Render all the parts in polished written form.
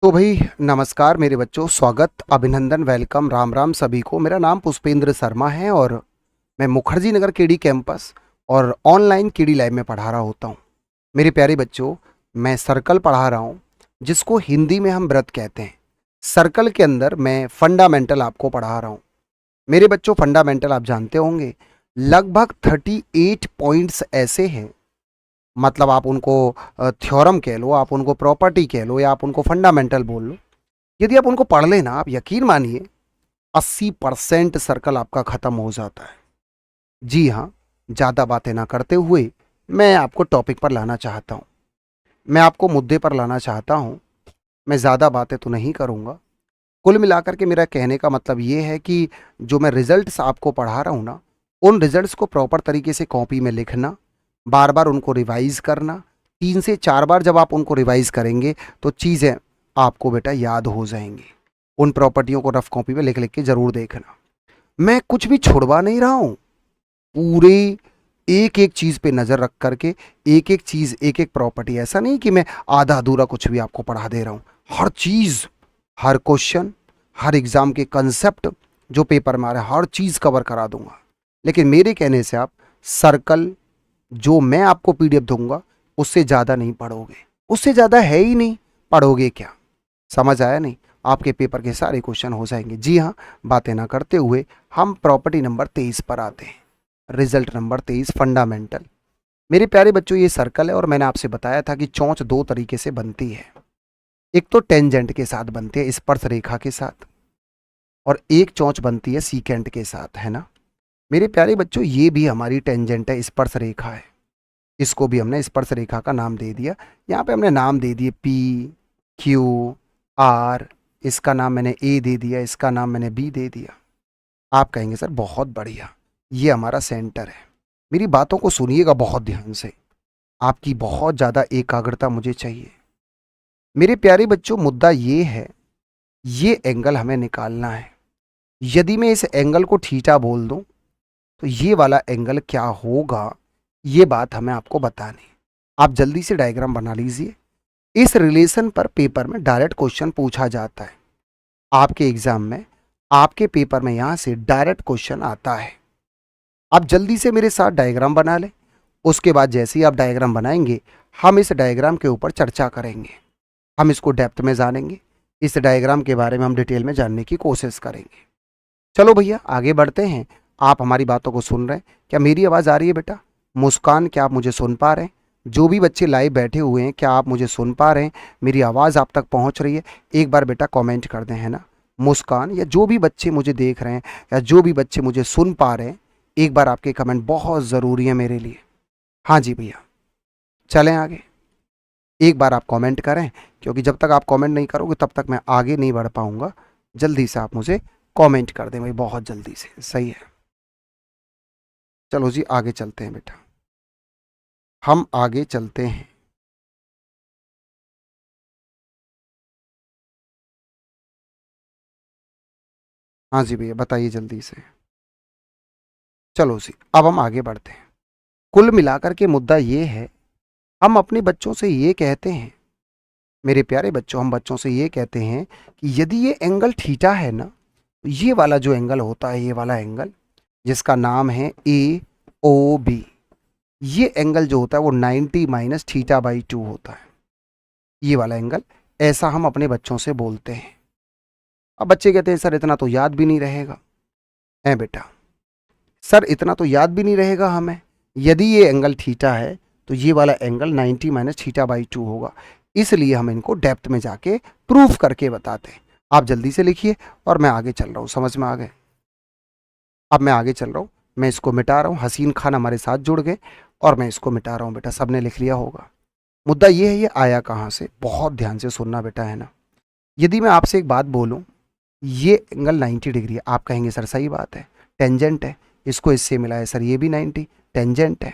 तो भाई नमस्कार मेरे बच्चों, स्वागत, अभिनंदन, वेलकम, राम राम सभी को। मेरा नाम पुष्पेंद्र शर्मा है और मैं मुखर्जी नगर केडी कैंपस और ऑनलाइन केडी लाइव में पढ़ा रहा होता हूँ। मेरे प्यारे बच्चों, मैं सर्कल पढ़ा रहा हूँ जिसको हिंदी में हम व्रत कहते हैं। सर्कल के अंदर मैं फंडामेंटल आपको पढ़ा रहा हूँ। मेरे बच्चों, फंडामेंटल आप जानते होंगे, लगभग 38 पॉइंट्स ऐसे हैं। मतलब आप उनको थ्योरम कह लो, आप उनको प्रॉपर्टी कह लो, या आप उनको फंडामेंटल बोल लो। यदि आप उनको पढ़ लेना, आप यकीन मानिए 80% सर्कल आपका खत्म हो जाता है। जी हाँ, ज़्यादा बातें ना करते हुए मैं आपको टॉपिक पर लाना चाहता हूँ। मैं आपको मुद्दे पर लाना चाहता हूँ। मैं ज़्यादा बातें तो नहीं करूँगा। कुल मिलाकर के मेरा कहने का मतलब ये है कि जो मैं रिजल्ट्स आपको पढ़ा रहा हूँ ना, उन रिजल्ट्स को प्रॉपर तरीके से कॉपी में लिखना, बार बार उनको रिवाइज करना। 3 से 4 बार जब आप उनको रिवाइज करेंगे तो चीज़ें आपको बेटा याद हो जाएंगी। उन प्रॉपर्टियों को रफ कॉपी में लिख लिख के ज़रूर देखना। मैं कुछ भी छुड़वा नहीं रहा हूँ। पूरे एक एक चीज़ पे नज़र रख करके, एक एक चीज़, एक एक प्रॉपर्टी, ऐसा नहीं कि मैं आधा अधूरा कुछ भी आपको पढ़ा दे रहा हूँ। हर चीज़, हर क्वेश्चन, हर एग्ज़ाम के कंसेप्ट जो पेपर में आ रहा है, हर चीज़ कवर करा दूंगा। लेकिन मेरे कहने से आप सर्कल जो मैं आपको पीडीएफ दूंगा उससे ज़्यादा नहीं पढ़ोगे। उससे ज़्यादा है ही नहीं, पढ़ोगे क्या? समझ आया नहीं? आपके पेपर के सारे क्वेश्चन हो जाएंगे। जी हाँ, बातें ना करते हुए हम प्रॉपर्टी नंबर 23 पर आते हैं। Result number 23, fundamental. मेरे प्यारे बच्चों, ये सर्कल है और मैंने आपसे बताया था कि चौंच दो तरीके से बनती है। एक तो टेंजेंट के साथ बनती है, स्पर्श रेखा के साथ, और एक चौंच बनती है सीकेंट के साथ, है ना? मेरे प्यारे बच्चों, ये भी हमारी टेंजेंट है, स्पर्श रेखा है। इसको भी हमने स्पर्श रेखा का नाम दे दिया। यहाँ पे हमने नाम दे दिए पी, क्यू, आर। इसका नाम मैंने ए दे दिया, इसका नाम मैंने बी दे दिया। आप कहेंगे सर बहुत बढ़िया, ये हमारा सेंटर है। मेरी बातों को सुनिएगा बहुत ध्यान से। आपकी बहुत ज़्यादा एकाग्रता मुझे चाहिए। मेरे प्यारे बच्चों, मुद्दा ये है, ये एंगल हमें निकालना है। यदि मैं इस एंगल को थीटा बोल दूं तो ये वाला एंगल क्या होगा, ये बात हमें आपको बतानी। आप जल्दी से डायग्राम बना लीजिए। इस रिलेशन पर पेपर में डायरेक्ट क्वेश्चन पूछा जाता है। आपके एग्जाम में, आपके पेपर में यहां से डायरेक्ट क्वेश्चन आता है। आप जल्दी से मेरे साथ डायग्राम बना लें। उसके बाद जैसे ही आप डायग्राम बनाएंगे, हम इस डायग्राम के ऊपर चर्चा करेंगे। हम इसको डेप्थ में जानेंगे। इस डायग्राम के बारे में हम डिटेल में जानने की कोशिश करेंगे। चलो भैया, आगे बढ़ते हैं। आप हमारी बातों को सुन रहे हैं? क्या मेरी आवाज़ आ रही है बेटा? मुस्कान, क्या आप मुझे सुन पा रहे हैं? जो भी बच्चे लाइव बैठे हुए हैं, क्या आप मुझे सुन पा रहे हैं? मेरी आवाज़ आप तक पहुंच रही है? एक बार बेटा कमेंट कर दें, है ना? मुस्कान, या जो भी बच्चे मुझे देख रहे हैं, या जो भी बच्चे मुझे सुन पा रहे हैं, एक बार आपके कमेंट बहुत ज़रूरी है मेरे लिए। हाँ जी भैया, चलें आगे। एक बार आप कमेंट करें, क्योंकि जब तक आप कमेंट नहीं करोगे तब तक मैं आगे नहीं बढ़ पाऊंगा। जल्दी से आप मुझे कमेंट कर दें भाई, बहुत जल्दी से। सही है, चलो जी आगे चलते हैं बेटा। हम आगे चलते हैं। हाँ जी भैया, बताइए जल्दी से। चलो जी, अब हम आगे बढ़ते हैं। कुल मिलाकर के मुद्दा ये है, हम अपने बच्चों से ये कहते हैं, मेरे प्यारे बच्चों, हम बच्चों से ये कहते हैं कि यदि ये एंगल थीटा है ना, तो ये वाला जो एंगल होता है, ये वाला एंगल जिसका नाम है ए ओ बी, ये एंगल जो होता है वो 90 माइनस थीटा बाई 2 होता है। ये वाला एंगल, ऐसा हम अपने बच्चों से बोलते हैं। अब बच्चे कहते हैं सर इतना तो याद भी नहीं रहेगा। है बेटा, सर इतना तो याद भी नहीं रहेगा हमें। यदि ये एंगल थीटा है तो ये वाला एंगल 90 माइनस थीटा बाई 2 होगा। इसलिए हम इनको डेप्थ में जाके प्रूफ करके बताते हैं। आप जल्दी से लिखिए और मैं आगे चल रहा हूँ। समझ में आ गए? अब मैं आगे चल रहा हूँ। मैं इसको मिटा रहा हूँ। हसीन खान हमारे साथ जुड़ गए और मैं इसको मिटा रहा हूँ। बेटा सबने लिख लिया होगा। मुद्दा ये है, ये आया कहाँ से, बहुत ध्यान से सुनना बेटा, है ना? यदि मैं आपसे एक बात बोलूँ, ये एंगल 90 डिग्री है, आप कहेंगे सर सही बात है, टेंजेंट है, इसको इससे मिला है सर, ये भी 90 टेंजेंट है।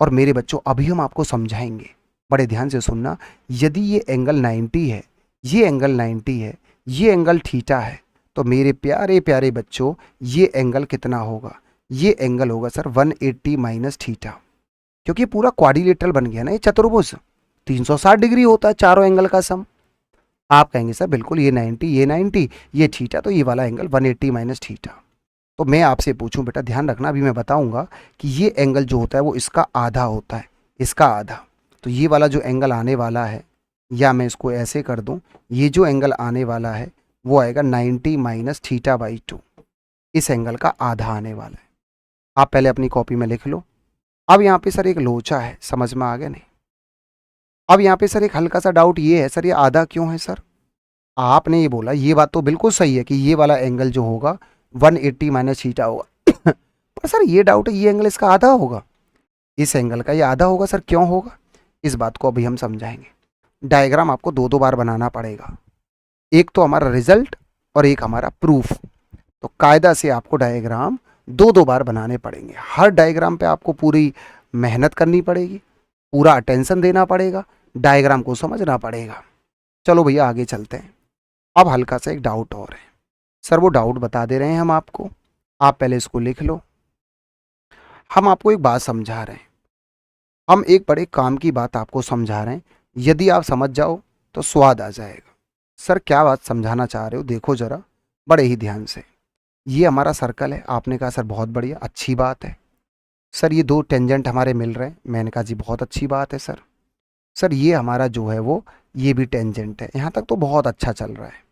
और मेरे बच्चों, अभी हम आपको समझाएंगे, बड़े ध्यान से सुनना। यदि ये एंगल 90 है, ये एंगल 90 है, ये एंगल थीटा है, तो मेरे प्यारे प्यारे बच्चों, ये एंगल कितना होगा? ये एंगल होगा सर 180 माइनस थीटा। क्योंकि पूरा क्वाड्रिलेटरल बन गया ना, ये चतुर्भुज 360 डिग्री होता है चारों एंगल का सम। आप कहेंगे सर बिल्कुल ये 90, ये 90, ये थीटा, तो ये वाला एंगल 180 माइनस थीटा। तो मैं आपसे पूछूं बेटा, ध्यान रखना, अभी मैं बताऊंगा कि ये एंगल जो होता है वो इसका आधा होता है, इसका आधा। तो ये वाला जो एंगल आने वाला है, या मैं इसको ऐसे कर दूं, ये जो एंगल आने वाला है वो आएगा 90 माइनस थीटा बाई 2। इस एंगल का आधा आने वाला है। आप पहले अपनी कॉपी में लिख लो। अब यहाँ पे सर एक लोचा है, समझ में आ गया नहीं? अब यहाँ पे सर एक हल्का सा डाउट ये है, सर ये आधा क्यों है सर? आपने ये बोला, ये बात तो बिल्कुल सही है कि ये वाला एंगल जो होगा 180 माइनस थीटा होगा पर सर ये डाउट है, ये एंगल इसका आधा होगा, इस एंगल का ये आधा होगा सर, क्यों होगा? इस बात को अभी हम समझाएंगे। डायग्राम आपको दो दो बार बनाना पड़ेगा, एक तो हमारा रिजल्ट और एक हमारा प्रूफ। तो कायदा से आपको डायग्राम दो दो बार बनाने पड़ेंगे। हर डायग्राम पे आपको पूरी मेहनत करनी पड़ेगी, पूरा अटेंशन देना पड़ेगा, डायग्राम को समझना पड़ेगा। चलो भैया आगे चलते हैं। अब हल्का सा एक डाउट और है सर, वो डाउट बता दे रहे हैं हम आपको, आप पहले इसको लिख लो। हम आपको एक बात समझा रहे हैं, हम एक बड़े काम की बात आपको समझा रहे हैं, यदि आप समझ जाओ तो स्वाद आ जाएगा। सर क्या बात समझाना चाह रहे हो, देखो जरा बड़े ही ध्यान से। ये हमारा सर्कल है, आपने कहा सर बहुत बढ़िया, अच्छी बात है। सर ये दो टेंजेंट हमारे मिल रहे हैं, मैंने कहा जी बहुत अच्छी बात है सर। सर ये हमारा जो है वो, ये भी टेंजेंट है, यहाँ तक तो बहुत अच्छा चल रहा है।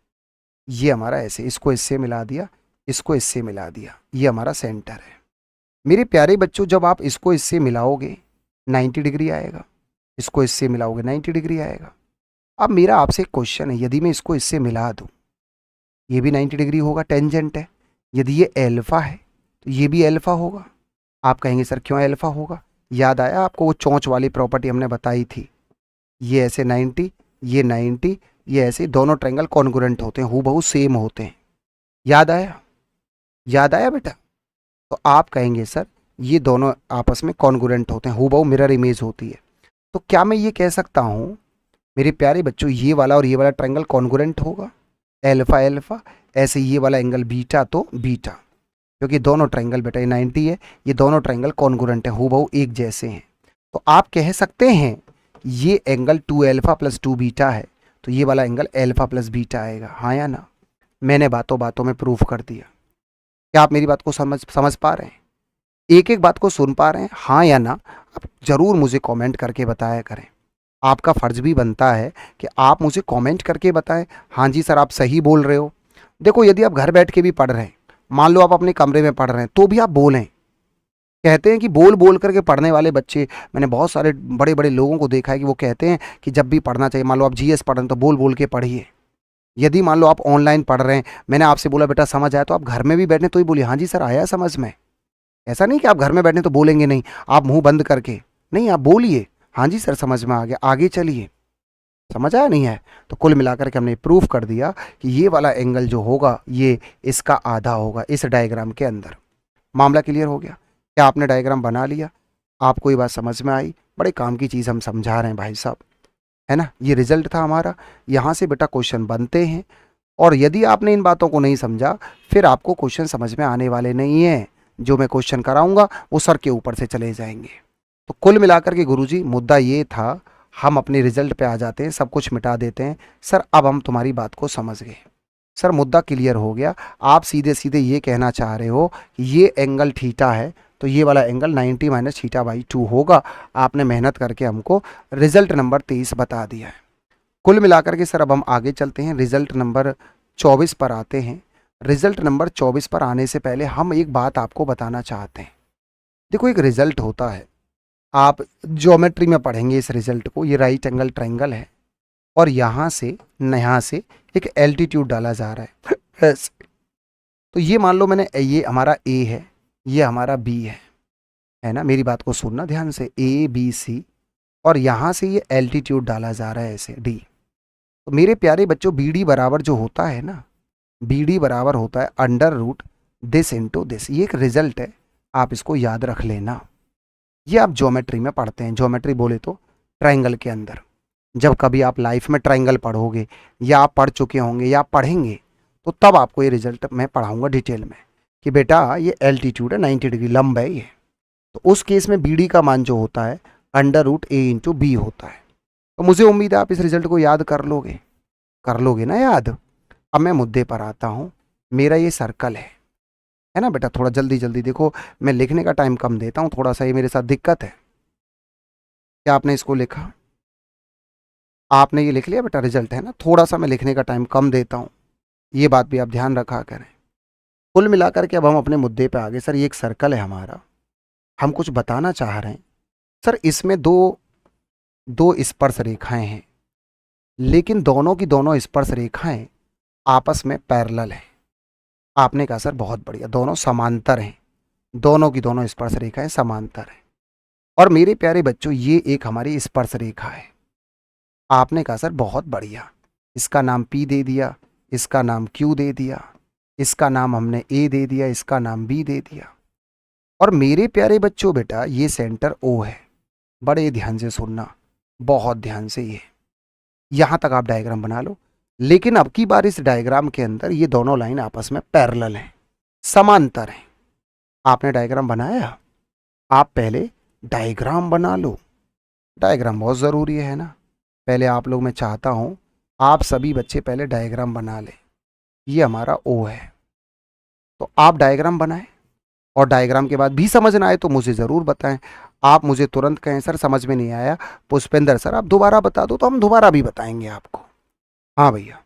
ये हमारा ऐसे, इसको इससे मिला दिया, इसको इससे मिला दिया, ये हमारा सेंटर है। मेरे प्यारे बच्चों, जब आप इसको इससे मिलाओगे 90 डिग्री आएगा, इसको इससे मिलाओगे 90 डिग्री आएगा। अब मेरा आपसे एक क्वेश्चन है, यदि मैं इसको इससे मिला दूं, ये भी 90 डिग्री होगा, टेंजेंट है। यदि ये एल्फा है तो ये भी एल्फा होगा। आप कहेंगे सर क्यों एल्फा होगा? याद आया आपको वो चोंच वाली प्रॉपर्टी हमने बताई थी, ये ऐसे 90, ये 90, ये ऐसे दोनों ट्रायंगल कॉन्ग्रुएंट होते हैं, हूबहू सेम होते हैं। याद आया? याद आया बेटा? तो आप कहेंगे सर ये दोनों आपस में कॉन्ग्रुएंट होते हैं, हूबहू मिरर इमेज होती है। तो क्या मैं ये कह सकता हूँ मेरे प्यारे बच्चों, ये वाला और ये वाला ट्रायंगल कॉन्ग्रुएंट होगा, एल्फा एल्फा, ऐसे ये वाला एंगल बीटा तो बीटा, क्योंकि दोनों ट्रायंगल बेटा ये 90 है, ये दोनों ट्रायंगल कॉन्ग्रुएंट है, हूबहू एक जैसे हैं। तो आप कह सकते हैं ये एंगल 2 एल्फा प्लस 2 बीटा है, तो ये वाला एंगल एल्फा प्लस बीटा आएगा, हाँ या ना? मैंने बातों बातों में प्रूफ कर दिया। क्या आप मेरी बात को समझ पा रहे हैं? एक एक बात को सुन पा रहे हैं, हाँ या ना? आप जरूर मुझे कमेंट करके बताया करें। आपका फर्ज भी बनता है कि आप मुझे कमेंट करके बताएं, हाँ जी सर आप सही बोल रहे हो। देखो यदि आप घर बैठ के भी पढ़ रहे हैं, मान लो आप अपने कमरे में पढ़ रहे हैं, तो भी आप बोलें। कहते हैं कि बोल बोल करके पढ़ने वाले बच्चे, मैंने बहुत सारे बड़े बड़े लोगों को देखा है कि वो कहते हैं कि जब भी पढ़ना चाहिए, मान लो आप जीएस पढ़ रहे हैं तो बोल बोल के पढ़िए। यदि मान लो आप ऑनलाइन पढ़ रहे हैं, मैंने आपसे बोला बेटा समझ आया, तो आप घर में भी बैठे तो ही बोलिए हाँ जी सर आया समझ में। ऐसा नहीं कि आप घर में बैठे तो बोलेंगे नहीं, आप मुंह बंद करके नहीं, आप बोलिए हाँ जी सर समझ में आ गया, आगे चलिए। समझ आया नहीं है? तो कुल मिलाकर के हमने प्रूफ कर दिया कि ये वाला एंगल जो होगा ये इसका आधा होगा इस डायग्राम के अंदर। मामला क्लियर हो गया? क्या आपने डायग्राम बना लिया? आपको ये बात समझ में आई? बड़े काम की चीज़ हम समझा रहे हैं भाई साहब, है ना? ये रिजल्ट था हमारा, यहाँ से बेटा क्वेश्चन बनते हैं। और यदि आपने इन बातों को नहीं समझा, फिर आपको क्वेश्चन समझ में आने वाले नहीं हैं। जो मैं क्वेश्चन कराऊंगा वो सर के ऊपर से चले जाएंगे। तो कुल मिलाकर के गुरुजी मुद्दा ये था, हम अपने रिजल्ट पे आ जाते हैं, सब कुछ मिटा देते हैं। सर अब हम तुम्हारी बात को समझ गए, सर मुद्दा क्लियर हो गया। आप सीधे सीधे ये कहना चाह रहे हो कि ये एंगल थीटा है, तो ये वाला एंगल 90 माइनस थीटा बाई 2 होगा। आपने मेहनत करके हमको रिजल्ट नंबर 23 बता दिया है। कुल मिलाकर के सर अब हम आगे चलते हैं, रिजल्ट नंबर 24 पर आते हैं। रिजल्ट नंबर 24 पर आने से पहले हम एक बात आपको बताना चाहते हैं। देखो एक रिजल्ट होता है, आप ज्योमेट्री में पढ़ेंगे इस रिजल्ट को। ये राइट एंगल ट्रायंगल है और यहाँ से एक एल्टीट्यूड डाला जा रहा है ऐसे। तो ये मान लो मैंने, ये हमारा ए है, ये हमारा बी है ना? मेरी बात को सुनना ध्यान से, ए बी सी, और यहाँ से ये एल्टीट्यूड डाला जा रहा है ऐसे डी। तो मेरे प्यारे बच्चों बी डी बराबर जो होता है ना, बी डी बराबर होता है under root this into this. ये एक रिजल्ट है, आप इसको याद रख लेना। ये आप ज्योमेट्री में पढ़ते हैं, ज्योमेट्री बोले तो ट्रायंगल के अंदर। जब कभी आप लाइफ में ट्रायंगल पढ़ोगे, या आप पढ़ चुके होंगे या आप पढ़ेंगे, तो तब आपको ये रिजल्ट मैं पढ़ाऊंगा डिटेल में कि बेटा ये एल्टीट्यूड है, 90 डिग्री लंब है ये। तो उस केस में बी डी का मान जो होता है अंडर रूट ए इंटू बी होता है। तो मुझे उम्मीद है आप इस रिजल्ट को याद कर लोगे। कर लोगे ना याद। अब मैं मुद्दे पर आता हूँ। मेरा ये सर्कल है ना बेटा, थोड़ा जल्दी जल्दी देखो, मैं लिखने का टाइम कम देता हूँ, थोड़ा सा ये मेरे साथ दिक्कत है। क्या आपने इसको लिखा? आपने ये लिख लिया बेटा, रिजल्ट है ना, थोड़ा सा मैं लिखने का टाइम कम देता हूँ, ये बात भी आप ध्यान रखा करें। कुल मिलाकर के अब हम अपने मुद्दे पे आगे। सर ये एक सर्कल है हमारा, हम कुछ बताना चाह रहे हैं। सर इसमें दो दो स्पर्श रेखाएं हैं, लेकिन दोनों की दोनों स्पर्श रेखाएं आपस में पैरेलल हैं। आपने कहा सर बहुत बढ़िया, दोनों समांतर हैं, दोनों की दोनों स्पर्श रेखाएं समांतर हैं। और मेरे प्यारे बच्चों ये एक हमारी स्पर्श रेखा है। आपने कहा सर बहुत बढ़िया, इसका नाम P दे दिया, इसका नाम Q दे दिया, इसका नाम हमने A दे दिया, इसका नाम B दे दिया। और मेरे प्यारे बच्चों बेटा ये सेंटर O है। बड़े ध्यान से सुनना, बहुत ध्यान से, ये यहां तक आप डायग्राम बना लो। लेकिन अब की बार इस डायग्राम के अंदर ये दोनों लाइन आपस में पैरेलल हैं, समांतर हैं। आपने डायग्राम बनाया? आप पहले डायग्राम बना लो, डायग्राम बहुत ज़रूरी है ना। पहले आप लोग, मैं चाहता हूं आप सभी बच्चे पहले डायग्राम बना लें। ये हमारा O है, तो आप डायग्राम बनाएं, और डायग्राम के बाद भी समझ ना आए तो मुझे ज़रूर बताएं। आप मुझे तुरंत कहें सर समझ में नहीं आया, पुष्पेंद्र सर आप दोबारा बता दो, तो हम दोबारा भी बताएंगे आपको। हाँ भैया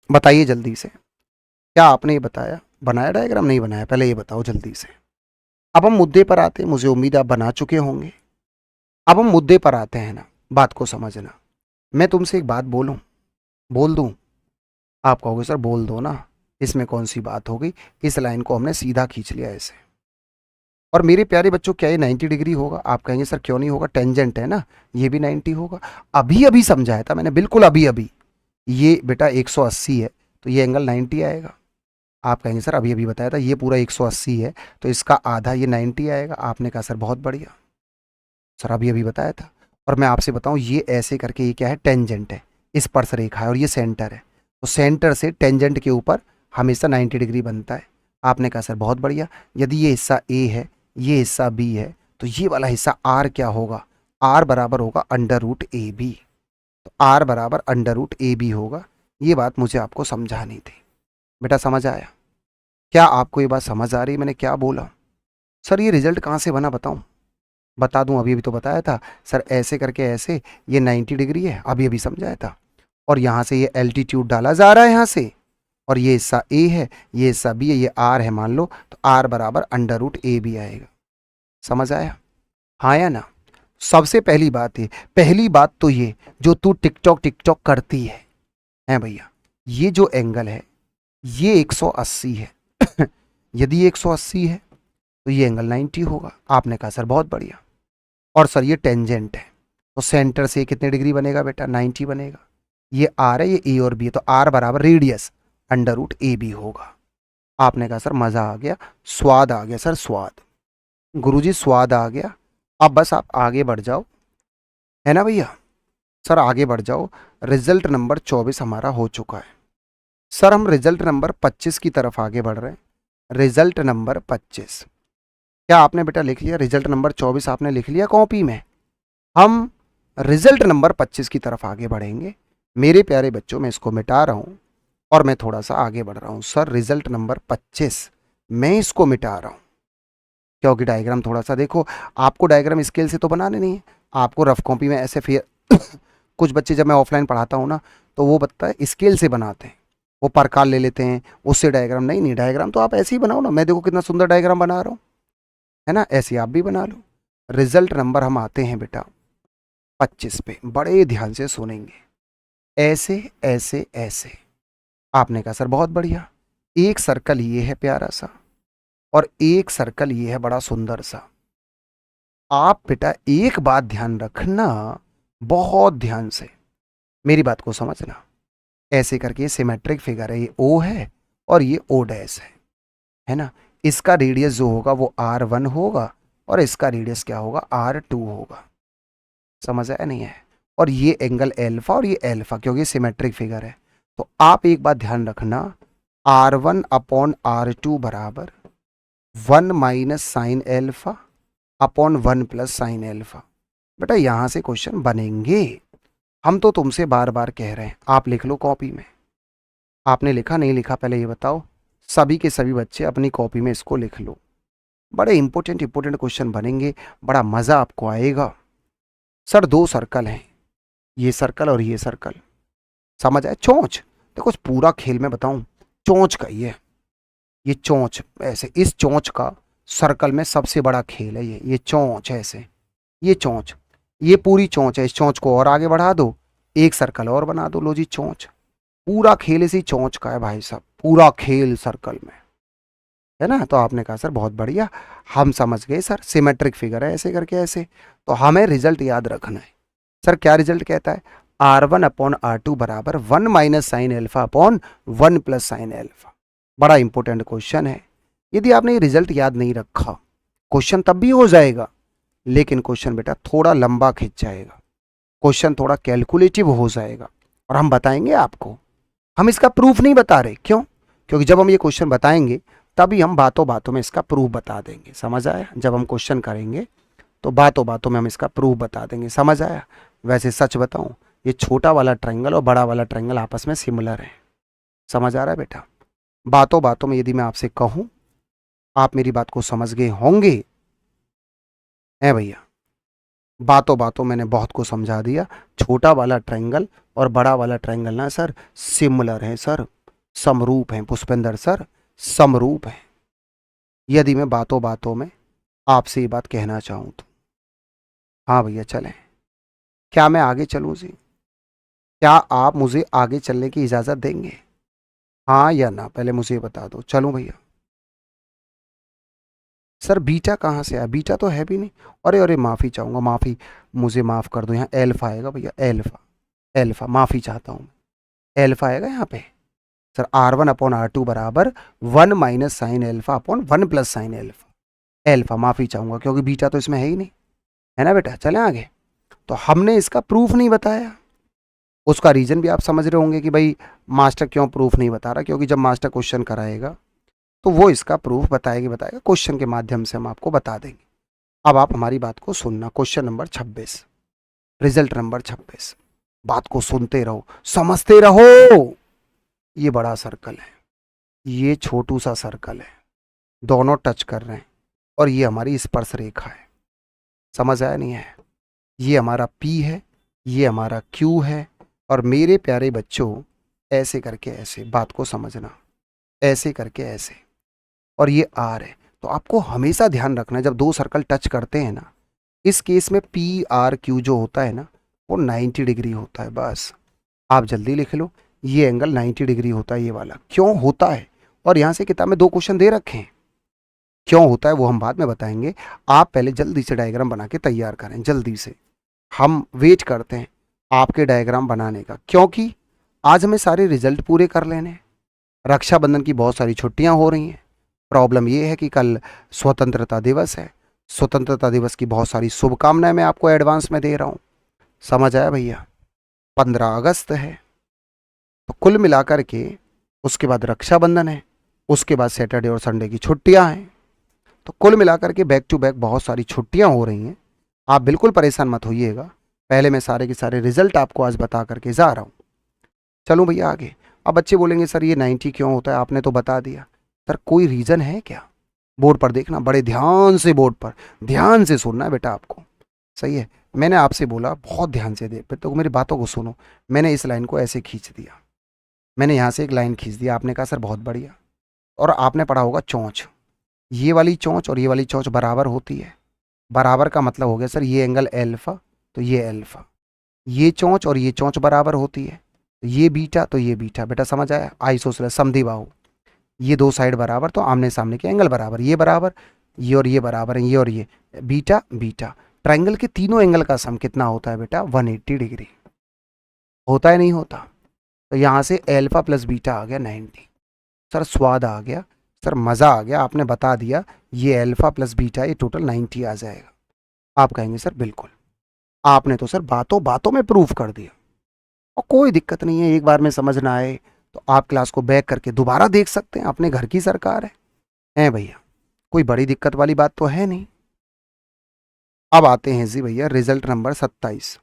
बताइए जल्दी से, क्या आपने ये बताया, बनाया डायग्राम? नहीं बनाया? पहले ये बताओ जल्दी से। अब हम मुद्दे पर आते हैं, मुझे उम्मीद आप बना चुके होंगे। अब हम मुद्दे पर आते हैं ना, बात को समझना। मैं तुमसे एक बात बोलूं, बोल दूं? आप कहोगे सर बोल दो ना, इसमें कौन सी बात हो गई, इस लाइन को हमने सीधा खींच लिया ऐसे। और मेरे प्यारे बच्चों क्या ये 90 डिग्री होगा? आप कहेंगे सर क्यों नहीं होगा, टेंजेंट है ना, ये भी 90 होगा। अभी अभी समझाया था मैंने, बिल्कुल अभी अभी। ये बेटा 180 है, तो ये एंगल 90 आएगा। आप कहेंगे सर अभी अभी बताया था, ये पूरा 180 है, तो इसका आधा ये 90 आएगा। आपने कहा सर बहुत बढ़िया, सर अभी अभी बताया था। और मैं आपसे बताऊं, ये ऐसे करके ये क्या है, टेंजेंट है, स्पर्श रेखा है, और ये सेंटर है। तो सेंटर से टेंजेंट के ऊपर हमेशा 90 डिग्री बनता है। आपने कहा सर बहुत बढ़िया, यदि ये हिस्सा ए है, ये हिस्सा बी है, तो ये वाला हिस्सा आर क्या होगा, आर बराबर होगा अंडर रूट ए बी। तो आर बराबर अंडर रूट ए बी होगा। ये बात मुझे आपको समझानी थी बेटा, समझ आया? क्या आपको ये बात समझ आ रही है मैंने क्या बोला? सर ये रिजल्ट कहाँ से बना बताऊं? बता दूं, अभी अभी तो बताया था सर, ऐसे करके ऐसे, ये 90 डिग्री है, अभी अभी समझाया था। और यहाँ से ये एल्टीट्यूड डाला जा रहा है यहाँ से, और ये हिस्सा ए है, ये हिस्सा बी है, ये आर है मान लो, तो आर बराबर अंडर रूट ए बी आएगा। समझ आया? हाँ या ना? सबसे पहली बात है, पहली बात तो ये, जो तू टिकटॉक टिकटॉक करती है भैया, ये जो एंगल है ये 180 है। यदि ये 180 है तो ये एंगल 90 होगा। आपने कहा सर बहुत बढ़िया। और सर ये टेंजेंट है, तो सेंटर से कितने डिग्री बनेगा बेटा, 90 बनेगा। ये आर है, ये ए और बी है, तो आर बराबर radius under root A B होगा। आपने कहा सर मज़ा आ गया, स्वाद आ गया सर, स्वाद, गुरुजी स्वाद आ गया। अब बस आप आगे बढ़ जाओ, है ना भैया? सर आगे बढ़ जाओ, रिजल्ट नंबर 24 हमारा हो चुका है। सर हम रिजल्ट नंबर 25 की तरफ आगे बढ़ रहे हैं। रिजल्ट नंबर 25 क्या आपने बेटा लिख लिया? रिजल्ट नंबर 24 आपने लिख लिया कॉपी में? हम रिजल्ट नंबर 25 की तरफ आगे बढ़ेंगे। मेरे प्यारे बच्चों, मैं इसको मिटा रहा हूं और मैं थोड़ा सा आगे बढ़ रहा हूं। सर रिजल्ट नंबर 25 मैं इसको मिटा रहा हूं, क्योंकि डायग्राम थोड़ा सा देखो, आपको डायग्राम स्केल से तो बनाने नहीं है, आपको रफ कॉपी में ऐसे फिर कुछ बच्चे जब मैं ऑफलाइन पढ़ाता हूँ ना, तो वो बता है स्केल से बनाते हैं, वो परकाल ले लेते हैं उससे डायग्राम। नहीं नहीं, डायग्राम तो आप ऐसे ही बनाओ ना, मैं देखो कितना सुंदर डायग्राम बना रहा हूँ, है ना, ऐसे आप भी बना लो। रिजल्ट नंबर हम आते हैं बेटा 25 पे, बड़े ध्यान से सुनेंगे, ऐसे ऐसे ऐसे। आपने कहा सर बहुत बढ़िया, एक सर्कल ये है प्यारा सा, और एक सर्कल ये है बड़ा सुंदर सा। आप बेटा एक बात ध्यान रखना, बहुत ध्यान से मेरी बात को समझना। ऐसे करके ये सिमेट्रिक फिगर है, ये ओ है और ये ओ डैश है ना। इसका रेडियस जो होगा वो R1 होगा, और इसका रेडियस क्या होगा, R2 होगा। समझ आया नहीं है? और ये एंगल एल्फा और ये एल्फा, क्योंकि सिमेट्रिक फिगर है। तो आप एक बात ध्यान रखना, R1 अपॉन R2 बराबर 1 minus sine alpha upon 1 plus sine alpha. बेटा यहां से क्वेश्चन बनेंगे, हम तो तुमसे बार बार कह रहे हैं, आप लिख लो कॉपी में। आपने लिखा नहीं लिखा पहले ये बताओ। सभी के सभी बच्चे अपनी कॉपी में इसको लिख लो। बड़े इंपॉर्टेंट इंपॉर्टेंट क्वेश्चन बनेंगे, बड़ा मज़ा आपको आएगा। सर 2 सर्कल हैं, ये सर्कल और ये सर्कल, समझ आए? चोंच, देखो पूरा खेल मैं बताऊं, चोंच का ये चोंच ऐसे, इस चोंच का सर्कल में सबसे बड़ा खेल है ये चोंच ऐसे, ये चोंच, ये पूरी चोंच है। इस चोंच को और आगे बढ़ा दो, एक सर्कल और बना दो, लो जी चोंच। पूरा खेल इसी चोंच का है भाई साहब, पूरा खेल सर्कल में है ना। तो आपने कहा सर बहुत बढ़िया, हम समझ गए सर, सिमेट्रिक फिगर है ऐसे करके ऐसे। तो हमें रिजल्ट याद रखना है। सर क्या रिजल्ट कहता है? R1/R2 बराबर 1 minus sine alpha upon 1 plus sine alpha. बड़ा इंपॉर्टेंट क्वेश्चन है। यदि आपने ये रिजल्ट याद नहीं रखा, क्वेश्चन तब भी हो जाएगा, लेकिन क्वेश्चन बेटा थोड़ा लंबा खिंच जाएगा, क्वेश्चन थोड़ा कैलकुलेटिव हो जाएगा। और हम बताएंगे आपको, हम इसका प्रूफ नहीं बता रहे, क्यों? क्योंकि जब हम ये क्वेश्चन बताएंगे तभी हम बातों बातों में इसका प्रूफ बता देंगे, समझ आया? जब हम क्वेश्चन करेंगे तो बातों बातों में हम इसका प्रूफ बता देंगे, समझ आया? वैसे सच बताऊं, ये छोटा वाला ट्रायंगल और बड़ा वाला ट्रायंगल आपस में सिमिलर है, समझ आ रहा है बेटा? बातों बातों में यदि मैं आपसे कहूं, आप मेरी बात को समझ गए होंगे, है भैया? बातों बातों मैंने बहुत को समझा दिया। छोटा वाला ट्रायंगल और बड़ा वाला ट्रायंगल ना सर सिमिलर है सर, समरूप है पुष्पेंद्र सर, समरूप है। यदि मैं बातों बातों में आपसे ये बात कहना चाहूँ तो हाँ भैया चलें, क्या मैं आगे चलूँ जी? क्या आप मुझे आगे चलने की इजाज़त देंगे, हाँ या ना? पहले मुझे ये बता दो, चलूँ भैया? सर बीटा कहाँ से आया? बीटा तो है भी नहीं। अरे अरे माफ़ी चाहूँगा, माफ़ी, मुझे माफ़ कर दो, यहाँ एल्फा आएगा भैया, एल्फा, एल्फा, माफ़ी चाहता हूँ, एल्फा आएगा यहाँ पे। सर R1/R2 बराबर 1 minus sine alpha upon 1 plus sine alpha, alpha, माफ़ी चाहूँगा क्योंकि बीटा तो इसमें है ही नहीं, है ना बेटा? चलें आगे। तो हमने इसका प्रूफ नहीं बताया, उसका रीज़न भी आप समझ रहे होंगे कि भाई मास्टर क्यों प्रूफ नहीं बता रहा, क्योंकि जब मास्टर क्वेश्चन कराएगा तो वो इसका प्रूफ बताएगा, क्वेश्चन के माध्यम से हम आपको बता देंगे। अब आप हमारी बात को सुनना, क्वेश्चन नंबर 26, रिजल्ट नंबर 26, बात को सुनते रहो, समझते रहो। ये बड़ा सर्कल है, ये छोटू सा सर्कल है, दोनों टच कर रहे हैं, और ये हमारी स्पर्श रेखा है, समझ आया नहीं है? ये हमारा P है, ये हमारा Q है, और मेरे प्यारे बच्चों ऐसे करके ऐसे, बात को समझना, ऐसे करके ऐसे, और ये R है। तो आपको हमेशा ध्यान रखना है, जब 2 सर्कल टच करते हैं ना, इस केस में PRQ जो होता है ना, वो 90 डिग्री होता है। बस आप जल्दी लिख लो, ये एंगल 90 डिग्री होता है, ये वाला। क्यों होता है? और यहाँ से किताब में 2 क्वेश्चन दे रखे हैं, क्यों होता है वो हम बाद में बताएंगे। आप पहले जल्दी से डायग्राम बना के तैयार करें, जल्दी से। हम वेट करते हैं आपके डायग्राम बनाने का, क्योंकि आज हमें सारे रिजल्ट पूरे कर लेने हैं। रक्षाबंधन की बहुत सारी छुट्टियां हो रही हैं। प्रॉब्लम ये है कि कल स्वतंत्रता दिवस है, स्वतंत्रता दिवस की बहुत सारी शुभकामनाएं मैं आपको एडवांस में दे रहा हूँ, समझ आया भैया? 15 अगस्त है, तो कुल मिलाकर के उसके बाद रक्षाबंधन है, उसके बाद सैटरडे और संडे की छुट्टियां हैं। तो कुल मिलाकर के बैक टू बैक बहुत सारी छुट्टियां हो रही हैं। आप बिल्कुल परेशान मत होइएगा, पहले मैं सारे के सारे रिजल्ट आपको आज बता करके जा रहा हूँ। चलूँ भैया आगे। अब बच्चे बोलेंगे सर ये 90 क्यों होता है, आपने तो बता दिया। सर कोई रीज़न है क्या? बोर्ड पर देखना, बड़े ध्यान से, बोर्ड पर ध्यान से सुनना है बेटा आपको, सही है? मैंने आपसे बोला बहुत ध्यान से दे, तो मेरी बातों को सुनो। मैंने इस लाइन को ऐसे खींच दिया, मैंने यहाँ से एक लाइन खींच दिया, आपने कहा सर बहुत बढ़िया। और आपने पढ़ा होगा चोंच, ये वाली चोंच और ये वाली चोंच बराबर होती है। बराबर का मतलब हो गया सर ये एंगल एल्फा, तो ये एल्फा, ये चोंच और ये चोंच बराबर होती है, तो ये बीटा तो ये बीटा। बेटा समझ आया? आइसोसेलेस समद्विबाहु, ये 2 साइड बराबर तो आमने सामने के एंगल बराबर, ये बराबर, ये और ये बराबर है, ये और ये, बीटा बीटा। ट्रायंगल के तीनों एंगल का सम कितना होता है बेटा? 180 डिग्री होता है, नहीं होता? तो यहाँ से एल्फा प्लस बीटा आ गया 90। सर स्वाद आ गया, सर मज़ा आ गया, आपने बता दिया ये एल्फा प्लस बीटा ये टोटल 90 आ जाएगा। आप कहेंगे सर बिल्कुल, आपने तो सर बातों बातों में प्रूफ कर दिया। और कोई दिक्कत नहीं है, एक बार में समझ ना आए तो आप क्लास को बैक करके दोबारा देख सकते हैं, अपने घर की सरकार है, हैं भैया? कोई बड़ी दिक्कत वाली बात तो है नहीं। अब आते हैं जी भैया रिजल्ट नंबर 27,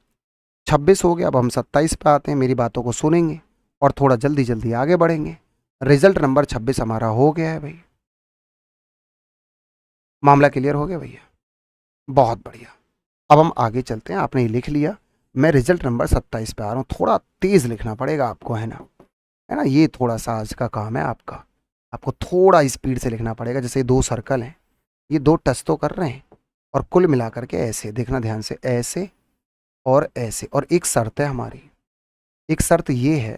26 हो गया, अब हम 27 पे आते हैं, मेरी बातों को सुनेंगे और थोड़ा जल्दी जल्दी आगे बढ़ेंगे। रिजल्ट नंबर 26 हमारा हो गया है भाई। मामला क्लियर हो गया भैया? बहुत बढ़िया। अब हम आगे चलते हैं, आपने ये लिख लिया, मैं रिजल्ट नंबर 27 पे आ रहा हूँ। थोड़ा तेज लिखना पड़ेगा आपको, है ना, ये थोड़ा सा आज का काम है आपका। आपको थोड़ा स्पीड से लिखना पड़ेगा। जैसे दो सर्कल हैं, ये दो टच तो कर रहे हैं और कुल मिलाकर के ऐसे देखना ध्यान से, ऐसे और ऐसे। और एक शर्त है हमारी, एक शर्त ये है,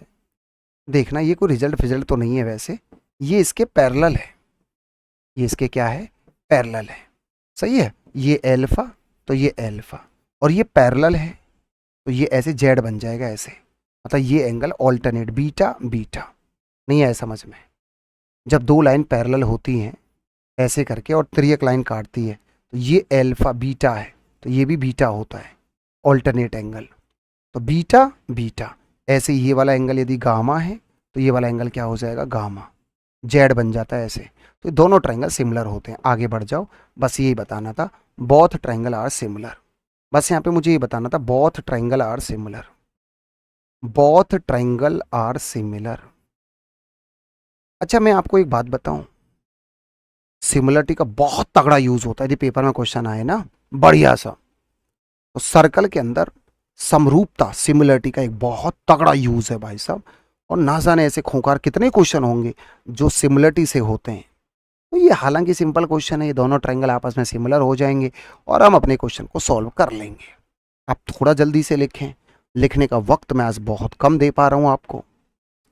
देखना ये कोई रिजल्ट फिजल्ट तो नहीं है वैसे, ये इसके पैरेलल है, ये इसके क्या है, पैरेलल है। सही है, ये एल्फा तो ये एल्फा, और ये पैरेलल है तो ये ऐसे जेड बन जाएगा ऐसे, मतलब ये एंगल ऑल्टरनेट बीटा बीटा। नहीं आया समझ में? जब दो लाइन पैरेलल होती हैं ऐसे करके और तिर्यक लाइन काटती है तो ये एल्फा बीटा है, तो ये भी बीटा होता है, ऑल्टरनेट एंगल। तो बीटा बीटा, ऐसे ये वाला एंगल यदि गामा है तो ये वाला एंगल क्या हो जाएगा, गामा, जेड बन जाता है ऐसे। तो दोनों ट्रायंगल सिमिलर होते हैं। आगे बढ़ जाओ, बस यही बताना था, बोथ ट्रायंगल आर सिमिलर। बस यहाँ पे मुझे ये बताना था, both triangle are similar, both triangle are similar. अच्छा मैं आपको एक बात बताऊं, सिमिलरिटी का बहुत तगड़ा यूज होता है यदि पेपर में क्वेश्चन आए ना, बढ़िया सा, तो सर्कल के अंदर समरूपता सिमिलरिटी का एक बहुत तगड़ा यूज है भाई साहब। और ना जाने ऐसे खोंकार कितने क्वेश्चन होंगे जो सिमिलरिटी से होते हैं। तो ये हालांकि सिंपल क्वेश्चन है, ये दोनों ट्रायंगल आपस में सिमिलर हो जाएंगे और हम अपने क्वेश्चन को सॉल्व कर लेंगे। आप थोड़ा जल्दी से लिखें, लिखने का वक्त मैं आज बहुत कम दे पा रहा हूँ आपको,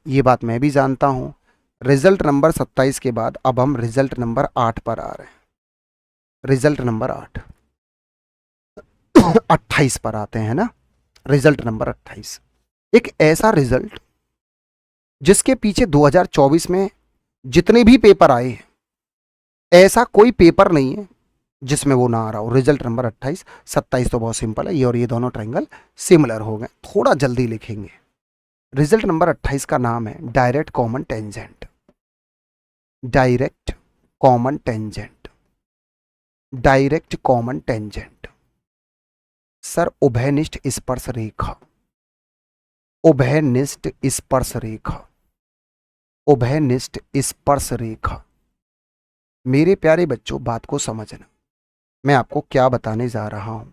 ये बात मैं भी जानता हूँ। रिजल्ट नंबर 27 के बाद अब हम रिजल्ट नंबर 8 पर आ रहे हैं। रिजल्ट नंबर 8 28 पर आते हैं ना। रिजल्ट नंबर 28, एक ऐसा रिजल्ट जिसके पीछे 2024 में जितने भी पेपर आए हैं, ऐसा कोई पेपर नहीं है जिसमें वो ना आ रहा हो। रिजल्ट नंबर 28, 27 तो बहुत सिंपल है, ये और ये दोनों ट्रायंगल सिमिलर हो गए, थोड़ा जल्दी लिखेंगे। रिजल्ट नंबर 28 का नाम है direct common tangent. Direct common tangent, direct common tangent. Sir उभयनिष्ठ स्पर्श रेखा, उभयनिष्ठ स्पर्श रेखा, उभयनिष्ठ स्पर्श रेखा। मेरे प्यारे बच्चों बात को समझना, मैं आपको क्या बताने जा रहा हूं।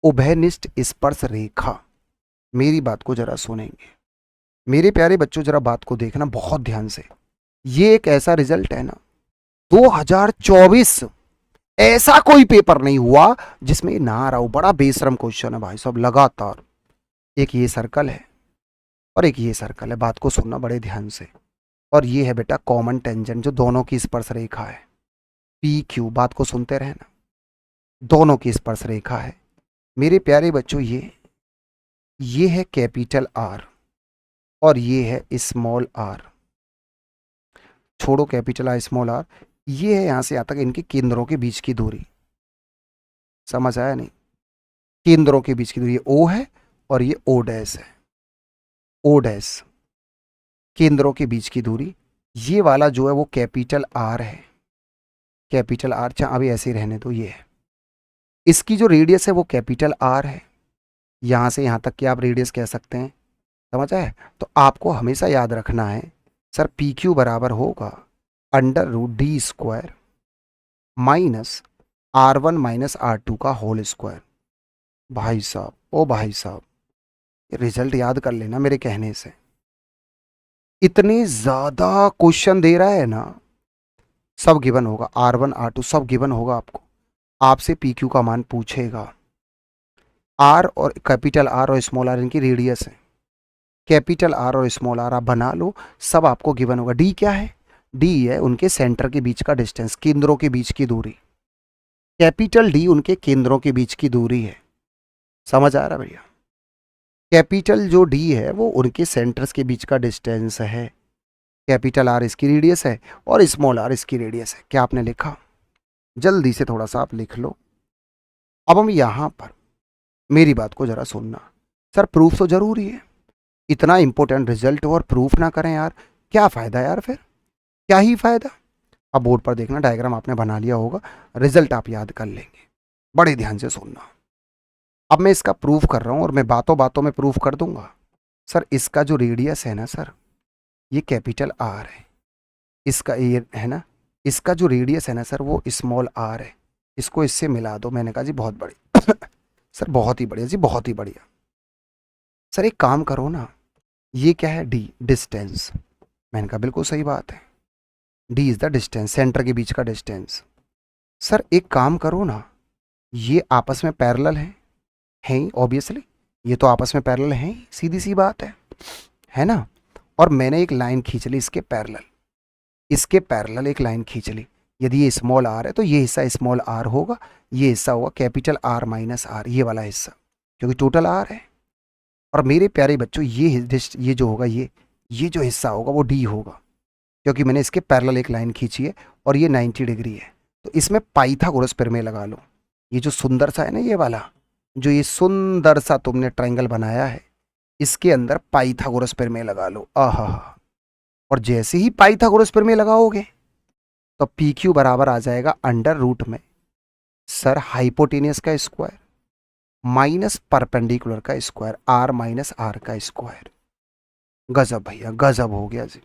उभयनिष्ठ स्पर्श रेखा, मेरी बात को जरा सुनेंगे मेरे प्यारे बच्चों, जरा बात को देखना बहुत ध्यान से। ये एक ऐसा रिजल्ट है ना, 2024 ऐसा कोई पेपर नहीं हुआ जिसमें ये ना आ रहा हो। बड़ा बेशरम क्वेश्चन है भाई साहब, लगातार। एक ये सर्कल है और एक ये सर्कल है, बात को सुनना बड़े ध्यान से। और ये है बेटा कॉमन टेंजेंट, जो दोनों की स्पर्श रेखा है, पी क्यू। बात को सुनते रहना, दोनों की स्पर्श रेखा है मेरे प्यारे बच्चों। ये है कैपिटल आर और ये है स्मॉल आर। छोड़ो कैपिटल आर स्मॉल आर, ये है यहां से यहां तक इनके केंद्रों के बीच की दूरी। समझ आया नहीं? केंद्रों के बीच की दूरी, ये ओ है और ये ओ डैश है, ओ डैश, केंद्रों के बीच की दूरी। ये वाला जो है वो कैपिटल आर है, कैपिटल आर। चाहे अभी ऐसे ही रहने दो, ये है। इसकी जो रेडियस है वो कैपिटल आर है, यहां से यहां तक की आप रेडियस कह सकते हैं। समझ आया? तो आपको हमेशा याद रखना है, सर पी क्यू बराबर होगा under root D square minus R1 minus R2 का होल स्क्वायर। भाई साहब, ओ भाई साहब, रिजल्ट याद कर लेना मेरे कहने से। इतने ज्यादा क्वेश्चन दे रहा है ना, सब गिवन होगा, R1 R2 सब गिवन होगा आपको। आपसे पी क्यू का मान पूछेगा। आर और कैपिटल आर और स्मॉल आर इनकी रेडियस है, कैपिटल आर और स्मॉल आर आप बना लो, सब आपको गिवन होगा। डी क्या है? डी है उनके सेंटर के बीच का डिस्टेंस, केंद्रों के बीच की दूरी। कैपिटल डी उनके केंद्रों के बीच की दूरी है। समझ आ रहा भैया? कैपिटल जो डी है वो उनके सेंटर्स के बीच का डिस्टेंस है, कैपिटल आर इसकी रेडियस है और स्मॉल आर इसकी रेडियस है। क्या आपने लिखा? जल्दी से थोड़ा सा आप लिख लो। अब हम यहां पर मेरी बात को जरा सुनना। सर प्रूफ तो जरूरी है, इतना इंपॉर्टेंट रिजल्ट और प्रूफ ना करें यार, क्या फायदा यार, फिर क्या ही फायदा। अब बोर्ड पर देखना, डायग्राम आपने बना लिया होगा, रिजल्ट आप याद कर लेंगे। बड़े ध्यान से सुनना। अब मैं इसका प्रूफ कर रहा हूँ और मैं बातों बातों में प्रूफ कर दूंगा। सर इसका जो रेडियस है ना सर, ये कैपिटल आर है। इसका ये है ना, इसका जो रेडियस है ना सर, वो स्मॉल आर है। इसको इससे मिला दो। मैंने कहा जी बहुत बढ़िया। सर बहुत ही बढ़िया जी, बहुत ही बढ़िया। सर एक काम करो ना, ये क्या है, डी, डिस्टेंस। मैंने कहा बिल्कुल सही बात है, D is the distance, centre के बीच का डिस्टेंस। सर एक काम करो ना, ये आपस में पैरेलल है ही ऑब्वियसली, ये तो आपस में पैरेलल हैं ही, सीधी सी बात है ना। और मैंने एक लाइन खींच ली इसके पैरेलल, इसके पैरेलल एक लाइन खींच ली। यदि ये स्मॉल आर है तो ये हिस्सा स्मॉल आर होगा, ये हिस्सा होगा कैपिटल आर माइनस आर, ये वाला हिस्सा, क्योंकि टोटल आर है। और मेरे प्यारे बच्चों ये जो होगा, ये जो हिस्सा होगा वो डी होगा, क्योंकि मैंने इसके पैरेलल एक लाइन खींची है और ये 90 डिग्री है। तो इसमें पाइथागोरस प्रमेय लगा लो। ये जो सुंदर सा है ना, ये वाला जो ये सुंदर सा तुमने ट्रायंगल बनाया है, इसके अंदर पाइथागोरस प्रमेय लगा लो। आहा, और जैसे ही पाइथागोरस प्रमेय लगाओगे तो पी क्यू बराबर आ जाएगा अंडर रूट में सर हाइपोटेनियस का स्क्वायर माइनस परपेंडिकुलर का स्क्वायर, आर माइनस आर का स्क्वायर। गजब भैया, गजब हो गया जी।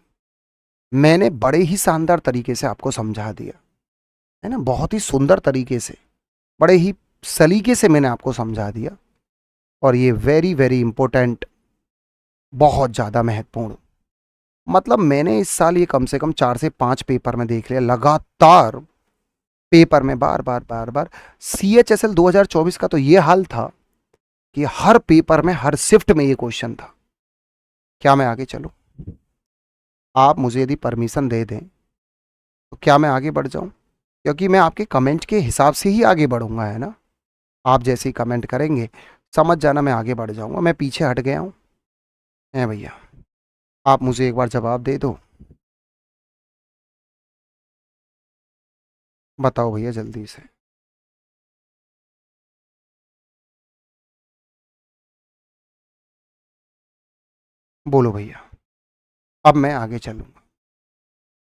मैंने बड़े ही शानदार तरीके से आपको समझा दिया है ना, बहुत ही सुंदर तरीके से, बड़े ही सलीके से मैंने आपको समझा दिया। और ये वेरी वेरी इंपॉर्टेंट, बहुत ज़्यादा महत्वपूर्ण, मतलब मैंने इस साल ये कम से कम 4 से 5 पेपर में देख लिया लगातार, पेपर में बार बार बार बार। CHSL 2024 का तो ये हाल था कि हर पेपर में, हर शिफ्ट में ये क्वेश्चन था। क्या मैं आगे चलूं? आप मुझे यदि परमिशन दे दें तो क्या मैं आगे बढ़ जाऊं? क्योंकि मैं आपके कमेंट के हिसाब से ही आगे बढ़ूंगा, है ना। आप जैसे ही कमेंट करेंगे समझ जाना मैं आगे बढ़ जाऊंगा। मैं पीछे हट गया हूं, है भैया। आप मुझे एक बार जवाब दे दो, बताओ भैया जल्दी से। बोलो भैया, अब मैं आगे चलूंगा।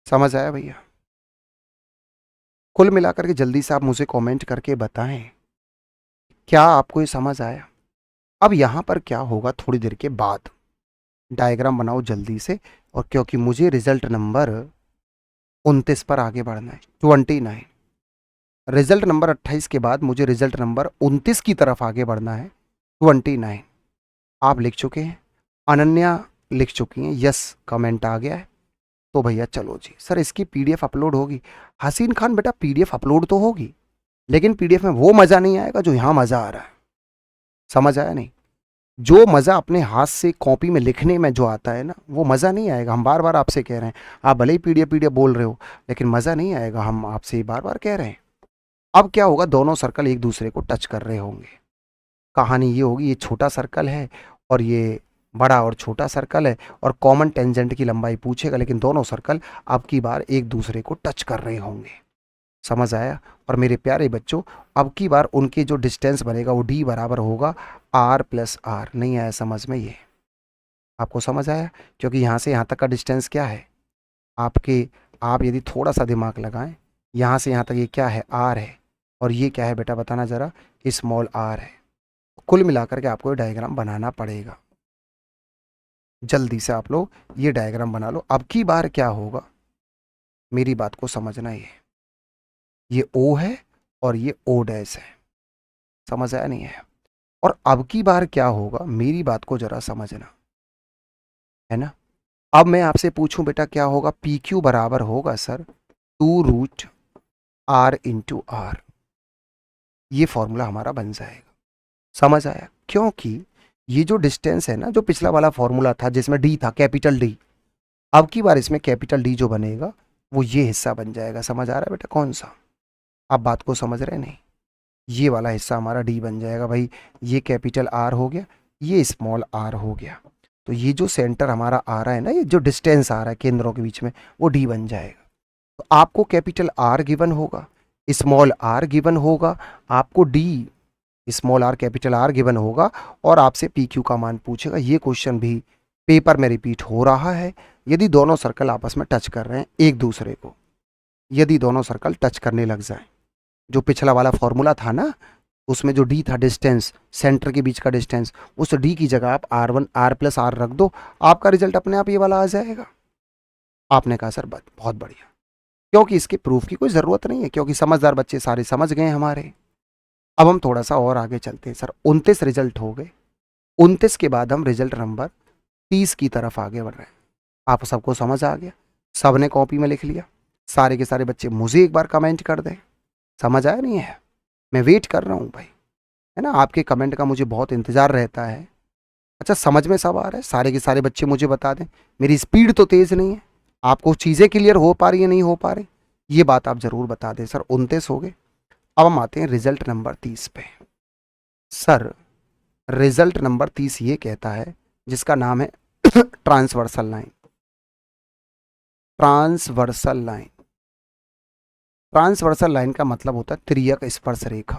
समझ आया भैया? कुल मिलाकर के जल्दी से आप मुझे कमेंट करके बताएं, क्या आपको ये समझ आया? अब यहाँ पर क्या होगा, थोड़ी देर के बाद डायग्राम बनाओ जल्दी से। और क्योंकि मुझे रिजल्ट नंबर 29 पर आगे बढ़ना है, 29, रिजल्ट नंबर 28 के बाद मुझे रिजल्ट नंबर 29 की तरफ आगे बढ़ना है, 29। आप लिख चुके हैं, अनन्या लिख चुकी हैं, यस कमेंट आ गया है। तो भैया चलो जी, सर इसकी PDF अपलोड होगी। हसीन खान बेटा PDF अपलोड तो होगी, लेकिन PDF में वो मज़ा नहीं आएगा जो यहाँ मज़ा आ रहा है। समझ आया नहीं? जो मज़ा अपने हाथ से कॉपी में लिखने में जो आता है ना, वो मज़ा नहीं आएगा। हम बार बार आपसे कह रहे हैं, आप भले ही PDF बोल रहे हो, लेकिन मज़ा नहीं आएगा, हम आपसे बार बार कह रहे हैं। अब क्या होगा, दोनों सर्कल एक दूसरे को टच कर रहे होंगे। कहानी ये होगी, ये छोटा सर्कल है और ये बड़ा और छोटा सर्कल है, और कॉमन टेंजेंट की लंबाई पूछेगा, लेकिन दोनों सर्कल अब की बार एक दूसरे को टच कर रहे होंगे। समझ आया? और मेरे प्यारे बच्चों, अब की बार उनके जो डिस्टेंस बनेगा वो D बराबर होगा R प्लस आर। नहीं आया समझ में ये? आपको समझ आया? क्योंकि यहाँ से यहाँ तक का डिस्टेंस क्या है आपके, आप यदि थोड़ा सा दिमाग लगाएं, यहाँ से यहाँ तक ये क्या है, R है, और ये क्या है बेटा बताना ज़रा, स्मॉल r है। कुल मिलाकर के आपको ये डायग्राम बनाना पड़ेगा। जल्दी से आप लोग ये डायग्राम बना लो। अब की बार क्या होगा, मेरी बात को समझना, ये O है और ये O डैश है। समझ आया नहीं है? और अब की बार क्या होगा, मेरी बात को जरा समझना, है ना। अब मैं आपसे पूछूं बेटा क्या होगा, PQ बराबर होगा सर 2√R इंटू R। ये फॉर्मूला हमारा बन जाएगा। समझ आया? क्योंकि ये जो डिस्टेंस है ना, जो पिछला वाला फॉर्मूला था जिसमें D था, कैपिटल D, अब की बार इसमें कैपिटल D जो बनेगा वो ये हिस्सा बन जाएगा। समझ आ रहा है बेटा कौन सा? आप बात को समझ रहे नहीं? ये वाला हिस्सा हमारा D बन जाएगा भाई। ये कैपिटल R हो गया, ये स्मॉल r हो गया। तो ये जो सेंटर हमारा आ रहा है ना, ये जो डिस्टेंस आ रहा है केंद्रों के बीच में, वो D बन जाएगा। तो आपको कैपिटल R गिवन होगा, स्मॉल r गिवन होगा, आपको D small r capital R given होगा, और आपसे PQ का मान पूछेगा। ये क्वेश्चन भी पेपर में रिपीट हो रहा है। यदि दोनों सर्कल आपस में टच कर रहे हैं एक दूसरे को, यदि दोनों सर्कल टच करने लग जाए, जो पिछला वाला फॉर्मूला था ना, उसमें जो डी था डिस्टेंस, सेंटर के बीच का डिस्टेंस, उस डी की जगह आप R1 R प्लस R रख दो, आपका रिजल्ट अपने आप ये वाला आ जाएगा। आपने कहा सर बहुत बढ़िया, क्योंकि इसके प्रूफ की कोई ज़रूरत नहीं है, क्योंकि समझदार बच्चे सारे समझ गए हमारे। अब हम थोड़ा सा और आगे चलते हैं सर। 29 रिजल्ट हो गए। 29 के बाद हम रिजल्ट नंबर 30 की तरफ आगे बढ़ रहे हैं। आप सबको समझ आ गया? सबने कॉपी में लिख लिया? सारे के सारे बच्चे मुझे एक बार कमेंट कर दें, समझ आया नहीं है? मैं वेट कर रहा हूँ भाई, है ना, आपके कमेंट का मुझे बहुत इंतज़ार रहता है। अच्छा, समझ में सब आ रहा है? सारे के सारे बच्चे मुझे बता दें। मेरी स्पीड तो तेज़ नहीं है, आपको चीज़ें क्लियर हो पा रही है नहीं हो पा रही, ये बात आप ज़रूर बता दें। सर 29 हो गए। अब हम आते हैं रिजल्ट नंबर 30 पे। सर रिजल्ट नंबर 30 ये कहता है, जिसका नाम है transversal line. Transversal line, transversal line का मतलब होता है त्रियक स्पर्श रेखा।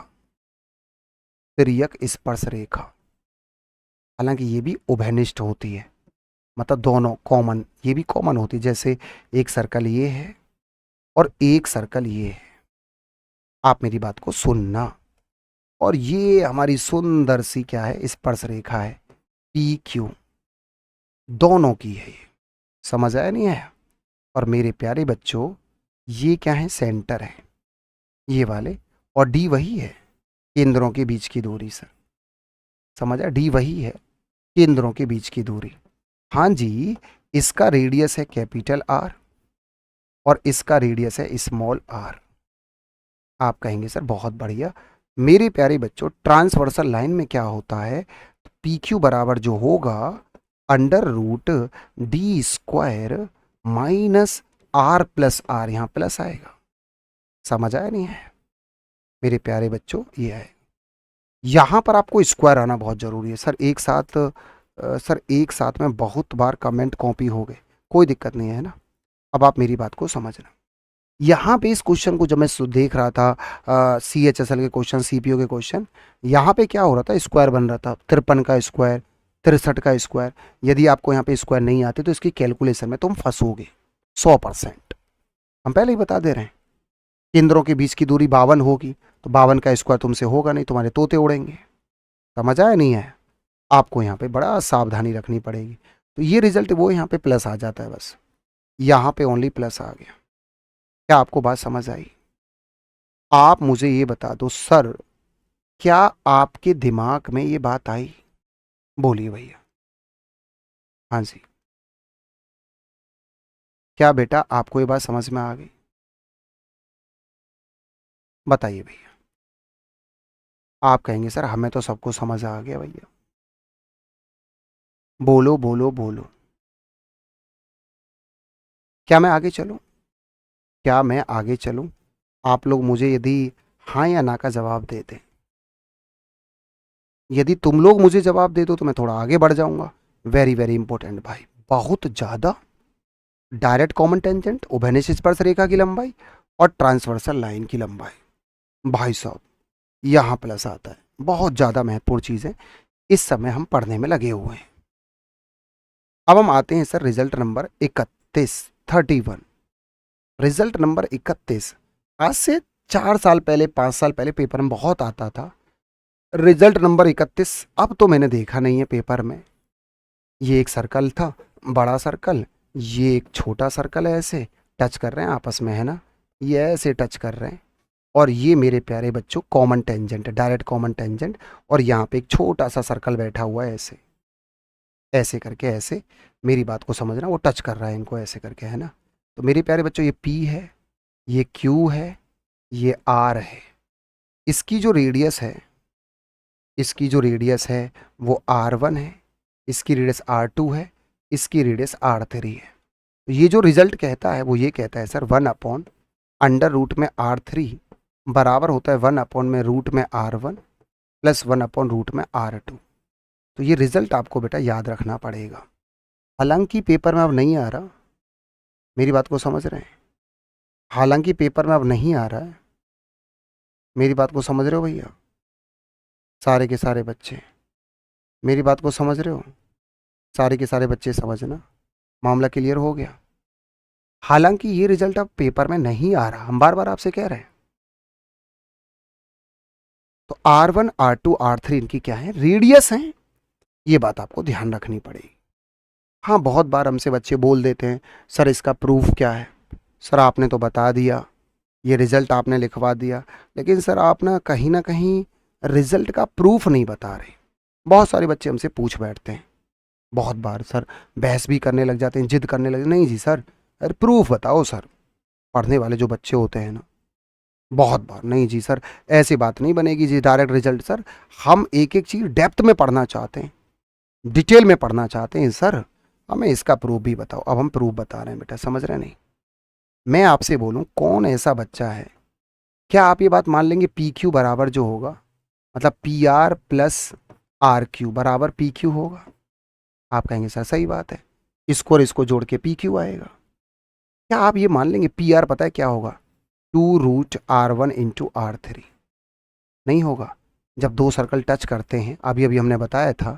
त्रियक स्पर्श रेखा, हालांकि ये भी उभयनिष्ठ होती है, मतलब दोनों कॉमन, ये भी कॉमन होती है। जैसे एक सर्कल ये है और एक सर्कल ये है, आप मेरी बात को सुनना। और ये हमारी सुंदर सी क्या है, स्पर्श रेखा है, पी क्यू, दोनों की है ये। समझ आया नहीं है? और मेरे प्यारे बच्चों, ये क्या है, सेंटर है ये वाले, और डी वही है, केंद्रों के बीच की दूरी। सर समझ आया? डी वही है, केंद्रों के बीच की दूरी। हाँ जी, इसका रेडियस है कैपिटल आर और इसका रेडियस है स्मॉल आर। आप कहेंगे सर बहुत बढ़िया। मेरे प्यारे बच्चों, ट्रांसवर्सल लाइन में क्या होता है, पी क्यू बराबर जो होगा under root D square minus R plus R, यहाँ प्लस आएगा। समझ आया नहीं है मेरे प्यारे बच्चों? ये है, यहाँ पर आपको स्क्वायर आना बहुत ज़रूरी है। सर एक साथ सर एक साथ में बहुत बार कमेंट कॉपी हो गए, कोई दिक्कत नहीं है ना। अब आप मेरी बात को समझना। यहाँ पे इस क्वेश्चन को जब मैं देख रहा था, CHSL के क्वेश्चन, CPO के क्वेश्चन, यहाँ पे क्या हो रहा था, स्क्वायर बन रहा था, 53 का स्क्वायर, 63 का स्क्वायर। यदि आपको यहाँ पे स्क्वायर नहीं आते तो इसकी कैलकुलेशन में तुम फंसोगे 100%। हम पहले ही बता दे रहे हैं, केंद्रों के बीच की दूरी 52 होगी, तो 52 का स्क्वायर तुमसे होगा नहीं, तुम्हारे तोते उड़ेंगे। समझ आया नहीं है? आपको यहाँ पे बड़ा सावधानी रखनी पड़ेगी। तो ये रिजल्ट वो यहाँ पे प्लस आ जाता है, बस यहाँ पे ओनली प्लस आ गया। क्या आपको बात समझ आई? आप मुझे ये बता दो सर, क्या आपके दिमाग में ये बात आई? बोलिए भैया। हाँ जी, क्या बेटा आपको ये बात समझ में आ गई? बताइए भैया। आप कहेंगे सर हमें तो सब कुछ समझ आ गया भैया। बोलो बोलो बोलो। क्या मैं आगे चलूं? क्या मैं आगे चलूं? आप लोग मुझे यदि हाँ या ना का जवाब दे दें। यदि तुम लोग मुझे जवाब दे दो तो मैं थोड़ा आगे बढ़ जाऊंगा। वेरी वेरी इंपॉर्टेंट भाई, बहुत ज़्यादा। डायरेक्ट कॉमन टेंजेंट, उभयनिष्ठ स्पर्श रेखा की लंबाई और ट्रांसवर्सल लाइन की लंबाई, भाई साहब यहाँ प्लस आता है। बहुत ज़्यादा महत्वपूर्ण चीज़ है, इस समय हम पढ़ने में लगे हुए हैं। अब हम आते हैं sir result number 31, 31। Result number 31 आज से 4 साल पहले, 5 साल पहले पेपर में बहुत आता था। रिजल्ट नंबर 31 अब तो मैंने देखा नहीं है पेपर में। ये एक सर्कल था, बड़ा सर्कल, ये एक छोटा सर्कल है, ऐसे टच कर रहे हैं आपस में, है ना, ये ऐसे टच कर रहे हैं। और ये मेरे प्यारे बच्चों common tangent, direct common tangent, और यहाँ पे एक छोटा सा सर्कल बैठा हुआ है, ऐसे ऐसे करके, ऐसे मेरी बात को समझना, वो टच कर रहा है इनको ऐसे करके, है ना। तो मेरे प्यारे बच्चों, ये P है, ये Q है, ये R है। इसकी जो रेडियस है, इसकी जो रेडियस है वो R1 है, इसकी रेडियस R2 है, इसकी रेडियस R3 है। तो ये जो रिजल्ट कहता है वो ये कहता है सर 1 अंडर रूट में R3 बराबर होता है 1 में रूट में R1 प्लस 1 रूट में R2। तो ये रिजल्ट आपको बेटा याद रखना पड़ेगा। हालांकि पेपर में अब नहीं आ रहा, मेरी बात को समझ रहे हैं? हालांकि पेपर में अब नहीं आ रहा है, मेरी बात को समझ रहे हो भैया? सारे के सारे बच्चे मेरी बात को समझ रहे हो? सारे के सारे बच्चे समझना, मामला क्लियर हो गया। हालांकि ये रिजल्ट अब पेपर में नहीं आ रहा, हम बार बार आपसे कह रहे हैं। तो R1 R2 R3 इनकी क्या है, रेडियस है। ये बात आपको ध्यान रखनी पड़ेगी। हाँ, बहुत बार हमसे बच्चे बोल देते हैं सर इसका प्रूफ क्या है। सर आपने तो बता दिया, ये रिजल्ट आपने लिखवा दिया, लेकिन सर आप ना कहीं रिजल्ट का प्रूफ नहीं बता रहे। बहुत सारे बच्चे हमसे पूछ बैठते हैं, बहुत बार सर बहस भी करने लग जाते हैं, जिद करने लगे, नहीं जी सर, अरे प्रूफ बताओ सर। पढ़ने वाले जो बच्चे होते हैं ना, बहुत बार, नहीं जी सर ऐसी बात नहीं बनेगी जी डायरेक्ट रिजल्ट। सर हम एक एक चीज़ डेप्थ में पढ़ना चाहते हैं, डिटेल में पढ़ना चाहते हैं सर, हमें इसका प्रूफ भी बताओ। अब हम प्रूफ बता रहे हैं बेटा, समझ रहे नहीं। मैं आपसे बोलूं कौन ऐसा बच्चा है, क्या आप ये बात मान लेंगे पी क्यू बराबर जो होगा, मतलब P R plus R Q बराबर पी क्यू होगा? आप कहेंगे सर सही बात है, इसको और इसको जोड़ के पी क्यू आएगा। क्या आप ये मान लेंगे पी आर पता है क्या होगा, 2√R1 इंटू R3? नहीं होगा। जब दो सर्कल टच करते हैं, अभी अभी हमने बताया था,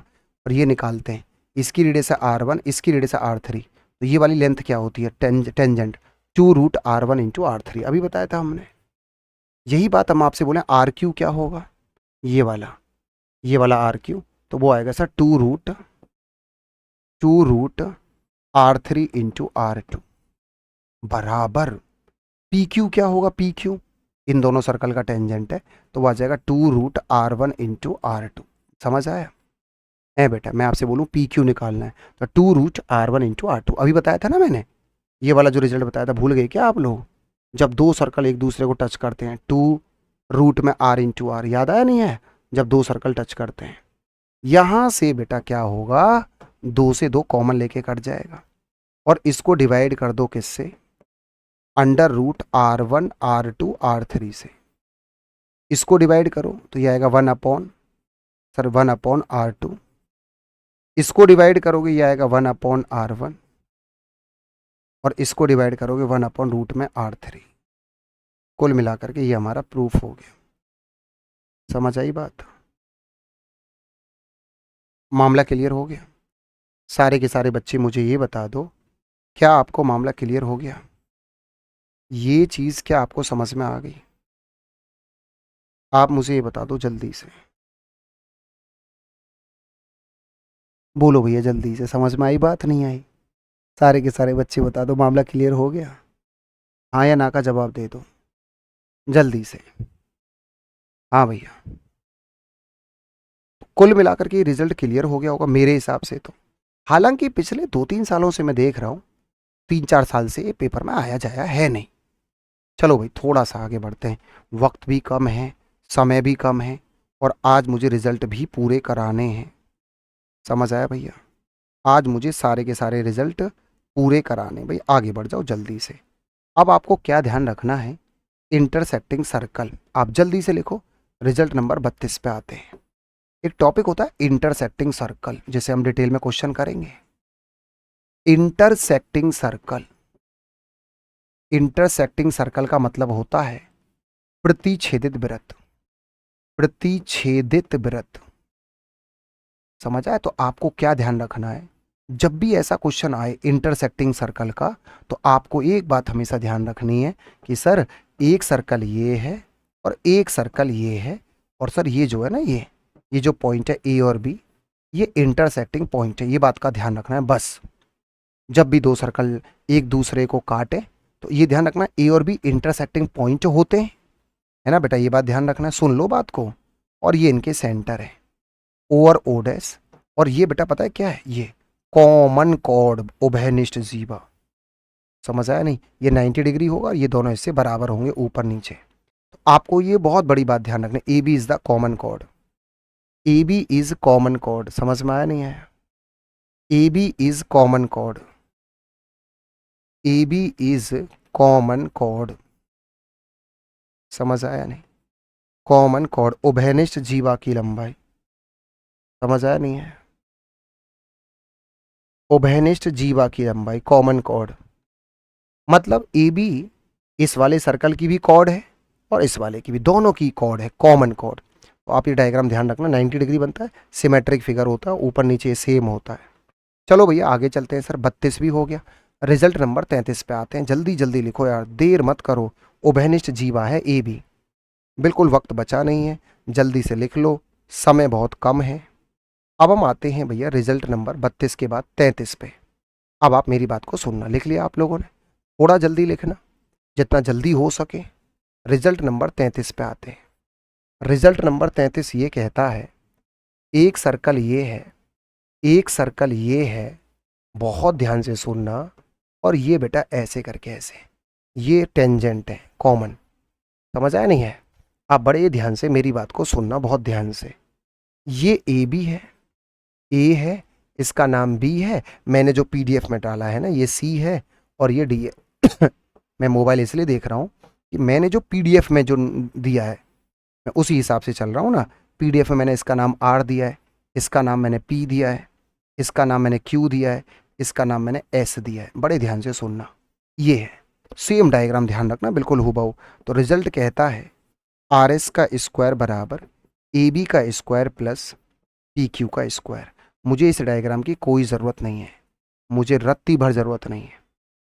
और ये निकालते हैं, इसकी रेडियस है R1, इसकी रेडियस है R3, तो ये वाली लेंथ क्या होती है, टेंजेंट 2√R1 इंटू R3, अभी बताया था हमने। यही बात हम आपसे बोले आर क्यू क्या होगा, ये वाला आर क्यू, तो वो आएगा सर 2√R3 इंटू R2 बराबर पी क्यू क्या होगा, पी क्यू इन दोनों सर्कल का टेंजेंट है, तो वो आ जाएगा 2√R1 इंटू R2। समझ आया है बेटा? मैं आपसे बोलूँ पी क्यू निकालना है तो 2√R1 इंटू R2, अभी बताया था ना मैंने। ये वाला जो रिजल्ट बताया था भूल गए क्या आप लोग? जब दो सर्कल एक दूसरे को टच करते हैं, 2√R इंटू R, याद आया नहीं है? जब दो सर्कल टच करते हैं, यहां से बेटा क्या होगा, 2 से 2 कॉमन लेके कट जाएगा, और इसको डिवाइड कर दो किससे, √R1 R2 R3 से। इसको डिवाइड करो तो ये आएगा 1/R2। इसको डिवाइड करोगे ये आएगा 1/R1, और इसको डिवाइड करोगे 1/√R3। कुल मिलाकर के ये हमारा प्रूफ हो गया। समझ आई बात? मामला क्लियर हो गया? सारे के सारे बच्चे मुझे ये बता दो, क्या आपको मामला क्लियर हो गया? ये चीज़ क्या आपको समझ में आ गई? आप मुझे ये बता दो जल्दी से, बोलो भैया जल्दी से, समझ में आई बात नहीं आई? सारे के सारे बच्चे बता दो मामला क्लियर हो गया, हाँ या ना का जवाब दे दो जल्दी से। हाँ भैया, कुल मिलाकर के रिजल्ट क्लियर हो गया होगा मेरे हिसाब से तो। हालांकि पिछले 2-3 सालों से मैं देख रहा हूँ, 3-4 साल से ये पेपर में आया जाया है नहीं। चलो भाई थोड़ा सा आगे बढ़ते हैं, वक्त भी कम है, समय भी कम है, और आज मुझे रिजल्ट भी पूरे कराने हैं। समझ आया भैया? आज मुझे सारे के सारे रिजल्ट पूरे कराने। भाई आगे बढ़ जाओ जल्दी से। अब आपको क्या ध्यान रखना है, इंटरसेक्टिंग सर्कल आप जल्दी से लिखो। रिजल्ट नंबर 32 पे आते हैं। एक टॉपिक होता है इंटरसेक्टिंग सर्कल, जिसे हम डिटेल में क्वेश्चन करेंगे। इंटरसेक्टिंग सर्कल, इंटरसेक्टिंग सर्कल का मतलब होता है प्रतिच्छेदित वृत्त, प्रतिच्छेदित वृत्त। समझ आए? तो आपको क्या ध्यान रखना है, जब भी ऐसा क्वेश्चन आए इंटरसेक्टिंग सर्कल का, तो आपको एक बात हमेशा ध्यान रखनी है कि सर एक सर्कल ये है और एक सर्कल ये है, और सर ये जो है ना, ये जो पॉइंट है ए और बी, ये इंटरसेक्टिंग पॉइंट है। ये बात का ध्यान रखना है बस। जब भी दो सर्कल एक दूसरे को काटे, तो ये ध्यान रखना ए और बी इंटरसेक्टिंग पॉइंट होते हैं, है ना बेटा? ये बात ध्यान रखना है, सुन लो बात को। और ये इनके सेंटर है, ओ और ओ डैश। और ये बेटा पता है क्या है, ये कॉमन कॉर्ड उभयनिष्ठ जीवा। समझ आया नहीं? ये 90 डिग्री होगा, ये दोनों इससे बराबर होंगे ऊपर नीचे। तो आपको ये बहुत बड़ी बात ध्यान रखना, A B is the common chord, A B is common chord. समझ में आया नहीं है? A B is common chord, A B is common chord. समझ आया नहीं? कॉमन कॉर्ड उभयनिष्ठ जीवा की लंबाई। समझ आया नहीं है? उभयनिष्ठ जीवा की लंबाई कॉमन कॉर्ड, मतलब ए बी इस वाले सर्कल की भी कॉर्ड है और इस वाले की भी, दोनों की कॉर्ड है, कॉमन कॉर्ड। तो आप ये डायग्राम ध्यान रखना, 90 डिग्री बनता है, सिमेट्रिक फिगर होता है, ऊपर नीचे सेम होता है। चलो भैया आगे चलते हैं। सर 32 भी हो गया, रिजल्ट नंबर 33 पे आते हैं। जल्दी जल्दी लिखो यार, देर मत करो। उभयनिष्ठ जीवा है ए बी, बिल्कुल वक्त बचा नहीं है, जल्दी से लिख लो, समय बहुत कम है। अब हम आते हैं भैया रिजल्ट नंबर 32 के बाद 33 पे। अब आप मेरी बात को सुनना, लिख लिया आप लोगों ने? थोड़ा जल्दी लिखना, जितना जल्दी हो सके। रिजल्ट नंबर 33 पे आते हैं। रिजल्ट नंबर 33 ये कहता है, एक सर्कल ये है, एक सर्कल ये है, बहुत ध्यान से सुनना, और ये बेटा ऐसे करके ऐसे, ये टेंजेंट है कॉमन। समझ आया नहीं है? आप बड़े ध्यान से मेरी बात को सुनना, बहुत ध्यान से। ये ए बी है, ए है, इसका नाम बी है, मैंने जो पीडीएफ में डाला है ना ये सी है, और ये डी है। मैं मोबाइल इसलिए देख रहा हूँ कि मैंने जो पीडीएफ में जो दिया है मैं उसी हिसाब से चल रहा हूँ ना। पीडीएफ में मैंने इसका नाम आर दिया है, इसका नाम मैंने पी दिया है, इसका नाम मैंने क्यू दिया है, इसका नाम मैंने एस दिया है। बड़े ध्यान से सुनना, ये है सेम डायग्राम, ध्यान रखना बिल्कुल हूबहू। तो रिजल्ट कहता है आर एस का स्क्वायर बराबर ए बी का स्क्वायर प्लस पी क्यू का स्क्वायर। मुझे इस डायग्राम की कोई ज़रूरत नहीं है, मुझे रत्ती भर ज़रूरत नहीं है।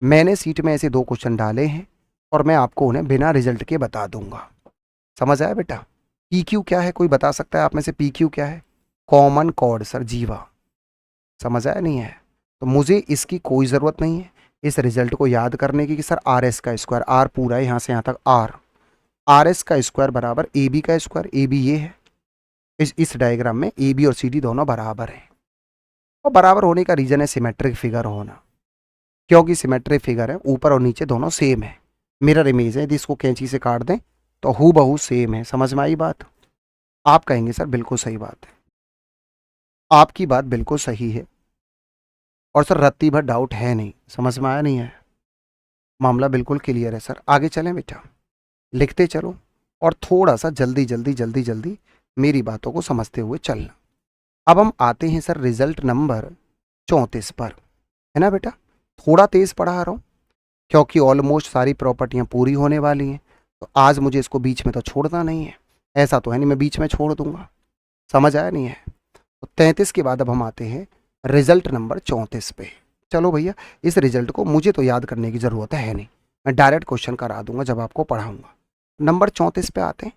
मैंने सीट में ऐसे 2 क्वेश्चन डाले हैं और मैं आपको उन्हें बिना रिजल्ट के बता दूंगा। समझ आया बेटा? पी क्यू क्या है, कोई बता सकता है आप में से पी क्यू क्या है? कॉमन कॉर्ड सर, जीवा। समझ आया नहीं है? तो मुझे इसकी कोई ज़रूरत नहीं है इस रिजल्ट को याद करने की कि सर आर एस का स्क्वायर, आर पूरा है यहाँ से यहाँ तक आर, आर एस का स्क्वायर बराबर ए बी का स्क्वायर। ए बी ये है, इस डायग्राम में ए बी और सी डी दोनों बराबर हैं, और बराबर होने का रीज़न है सिमेट्रिक फिगर होना। क्योंकि सिमेट्रिक फिगर है, ऊपर और नीचे दोनों सेम है, मिरर इमेज है। यदि इसको कैंची से काट दें तो हूबहू सेम है। समझ में आई बात? आप कहेंगे सर बिल्कुल सही बात है, आपकी बात बिल्कुल सही है, और सर रत्ती भर डाउट है नहीं। समझ में आया नहीं है? मामला बिल्कुल क्लियर है सर। आगे चलें बेटा, लिखते चलो, और थोड़ा सा जल्दी जल्दी जल्दी जल्दी मेरी बातों को समझते हुए चलना। अब हम आते हैं सर रिजल्ट नंबर 34 पर, है ना बेटा? थोड़ा तेज पढ़ा रहा हूँ क्योंकि ऑलमोस्ट सारी प्रॉपर्टियाँ पूरी होने वाली हैं, तो आज मुझे इसको बीच में तो छोड़ना नहीं है। ऐसा तो है नहीं मैं बीच में छोड़ दूंगा। समझ आया नहीं है? तो 33 के बाद अब हम आते हैं रिजल्ट नंबर 34 पे। चलो भैया, इस रिजल्ट को मुझे तो याद करने की ज़रूरत है नहीं, मैं डायरेक्ट क्वेश्चन करा दूंगा जब आपको पढ़ाऊंगा। नंबर 34 पे आते हैं।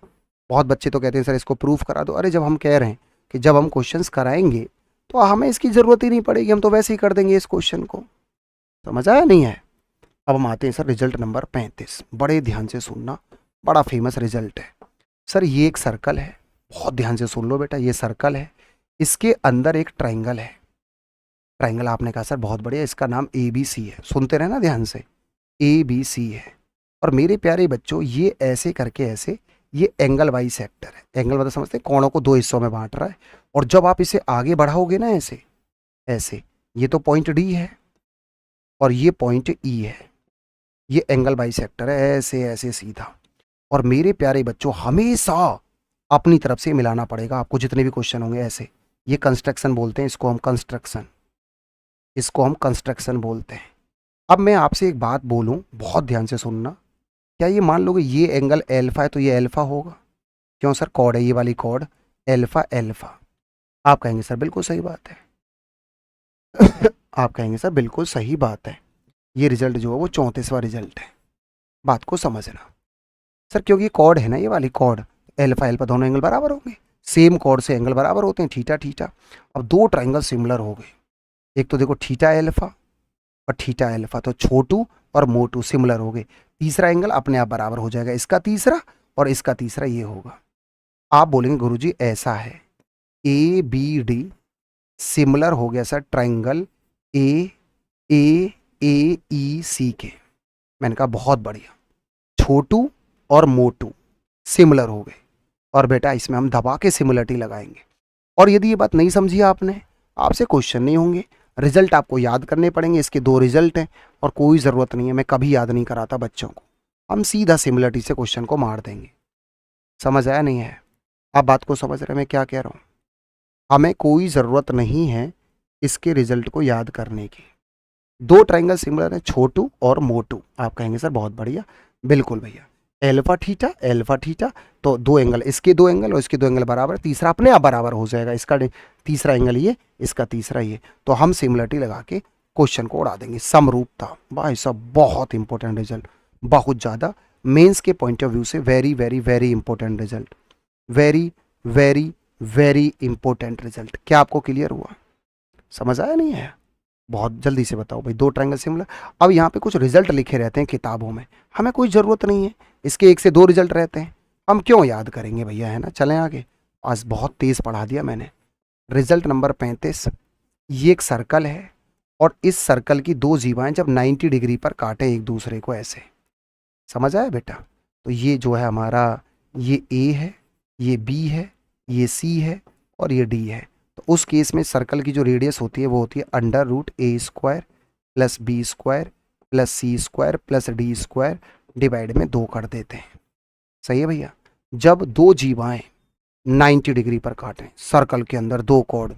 बहुत बच्चे तो कहते हैं सर इसको प्रूफ करा दो। अरे जब हम कह रहे हैं कि जब हम क्वेश्चंस कराएंगे तो हमें इसकी ज़रूरत ही नहीं पड़ेगी, हम तो वैसे ही कर देंगे इस क्वेश्चन को। समझ आया नहीं है? अब हम आते हैं सर रिजल्ट नंबर 35। बड़े ध्यान से सुनना, बड़ा फेमस रिजल्ट है सर। ये एक सर्कल है, बहुत ध्यान से सुन लो बेटा, ये सर्कल है, इसके अंदर एक ट्राइंगल है। ट्राइंगल आपने कहा सर बहुत बढ़िया, इसका नाम ए बी सी है। सुनते रहना ध्यान से, ए बी सी है। और मेरे प्यारे बच्चों ये ऐसे करके ऐसे, ये एंगल बाई सेक्टर है। एंगल मतलब समझते हैं, कोणों को 2 हिस्सों में बांट रहा है। और जब आप इसे आगे बढ़ाओगे ना ऐसे ऐसे, ये तो पॉइंट डी है और ये पॉइंट ई है, ये एंगल बाई सेक्टर है, ऐसे ऐसे सीधा। और मेरे प्यारे बच्चों हमेशा अपनी तरफ से मिलाना पड़ेगा आपको, जितने भी क्वेश्चन होंगे ऐसे। ये कंस्ट्रक्शन बोलते हैं, इसको हम कंस्ट्रक्शन, इसको हम कंस्ट्रक्शन बोलते हैं। अब मैं आपसे एक बात बोलूं, बहुत ध्यान से सुनना। क्या ये मान लोगे ये एंगल एल्फा है तो ये एल्फा होगा? क्यों सर? कॉर्ड है ये वाली कॉर्ड, एल्फा एल्फा। आप कहेंगे सर बिल्कुल सही बात है। आप कहेंगे सर बिल्कुल सही बात है। ये रिजल्ट जो है वो 34वां रिजल्ट है। बात को समझना सर, क्योंकि कॉर्ड है ना ये वाली कॉर्ड, एल्फा एल्फा दोनों एंगल बराबर होंगे। सेम कॉर्ड से एंगल बराबर होते हैं, थीटा थीटा। अब 2 ट्राइंगल सिमिलर हो गए, एक तो देखो थीटा एल्फा और थीटा एल्फा, तो छोटू और मोटू सिमिलर हो गए। तीसरा एंगल अपने आप बराबर हो जाएगा, इसका तीसरा और इसका तीसरा ये होगा। आप बोलेंगे गुरुजी ऐसा है, ए बी डी सिमिलर हो गया सर ट्राइंगल ए ए ए ई सी के। मैंने कहा बहुत बढ़िया, छोटू और मोटू सिमिलर हो गए, और बेटा इसमें हम दबा के सिमिलरिटी लगाएंगे। और यदि ये बात नहीं समझी आपने, आपसे क्वेश्चन नहीं होंगे, रिजल्ट आपको याद करने पड़ेंगे। इसके 2 रिजल्ट हैं और कोई ज़रूरत नहीं है, मैं कभी याद नहीं कराता बच्चों को, हम सीधा सिमिलरिटी से क्वेश्चन को मार देंगे। समझ आया नहीं है? आप बात को समझ रहे मैं क्या कह रहा हूँ? हमें कोई ज़रूरत नहीं है इसके रिजल्ट को याद करने की। 2 ट्राइंगल सिमिलर है, छोटू और मोटू। आप कहेंगे सर बहुत बढ़िया, बिल्कुल भैया, एल्फा थीटा, तो 2 एंगल, इसके 2 एंगल और इसके 2 एंगल बराबर, तीसरा अपने आप बराबर हो जाएगा। इसका तीसरा एंगल ये, इसका तीसरा ये, तो हम सिमिलरिटी लगा के क्वेश्चन को उड़ा देंगे। समरूपता भाई साहब बहुत इंपॉर्टेंट रिजल्ट, बहुत ज़्यादा। मेंस के पॉइंट ऑफ व्यू से very very very important result, very very very important result. क्या आपको क्लियर हुआ? समझ आया नहीं आया? बहुत जल्दी से बताओ भाई। दो ट्रायंगल सिमिलर। अब यहाँ पे कुछ रिजल्ट लिखे रहते हैं किताबों में, हमें कोई ज़रूरत नहीं है, इसके एक से दो रिजल्ट रहते हैं, हम क्यों याद करेंगे भैया, है ना। चलें आगे। आज बहुत तेज़ पढ़ा दिया मैंने। रिजल्ट नंबर 35, ये एक सर्कल है और इस सर्कल की दो जीवाएं जब 90 डिग्री पर काटें एक दूसरे को ऐसे, समझ आया बेटा? तो ये जो है हमारा, ये ए है, ये बी है, ये सी है और ये डी है। तो उस केस में सर्कल की जो रेडियस होती है वो होती है √a² plus b² plus c² plus d² divide में 2 कर देते हैं। सही है भैया? जब दो जीवाएं 90 डिग्री पर काटें सर्कल के अंदर, दो कोण,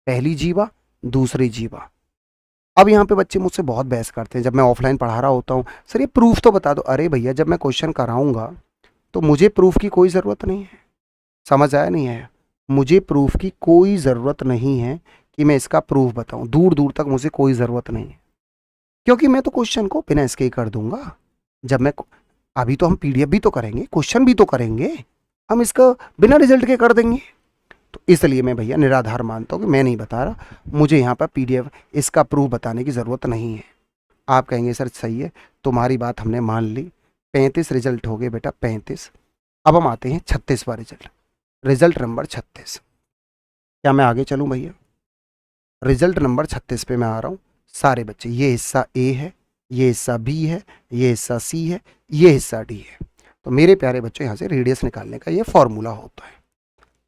पहली जीवा दूसरी जीवा। अब यहाँ पे बच्चे मुझसे बहुत बहस करते हैं जब मैं ऑफलाइन पढ़ा रहा होता हूँ, सर ये प्रूफ तो बता दो। अरे भैया, जब मैं क्वेश्चन कराऊंगा तो मुझे प्रूफ की कोई ज़रूरत नहीं है। समझ आया नहीं आया? मुझे प्रूफ की कोई ज़रूरत नहीं है कि मैं इसका प्रूफ बताऊं, दूर दूर तक मुझे कोई ज़रूरत नहीं है, क्योंकि मैं तो क्वेश्चन को बिना इसके ही कर दूंगा। जब मैं, अभी तो हम पीडीएफ भी तो करेंगे, क्वेश्चन भी तो करेंगे, हम इसका बिना रिजल्ट के कर देंगे। तो इसलिए मैं भैया निराधार मानता हूँ कि मैं नहीं बता रहा, मुझे यहाँ पर पीडीएफ इसका प्रूफ बताने की ज़रूरत नहीं है। आप कहेंगे सर सही है, तुम्हारी बात हमने मान ली। 35 रिजल्ट हो गए बेटा, 35। अब हम आते हैं 36वां रिजल्ट, रिजल्ट नंबर 36। क्या मैं आगे चलूँ भैया? रिजल्ट नंबर 36 पे मैं आ रहा हूँ। सारे बच्चे, ये हिस्सा ए है, ये हिस्सा बी है, ये हिस्सा सी है, ये हिस्सा डी है। तो मेरे प्यारे बच्चों, यहाँ से रेडियस निकालने का ये फॉर्मूला होता है।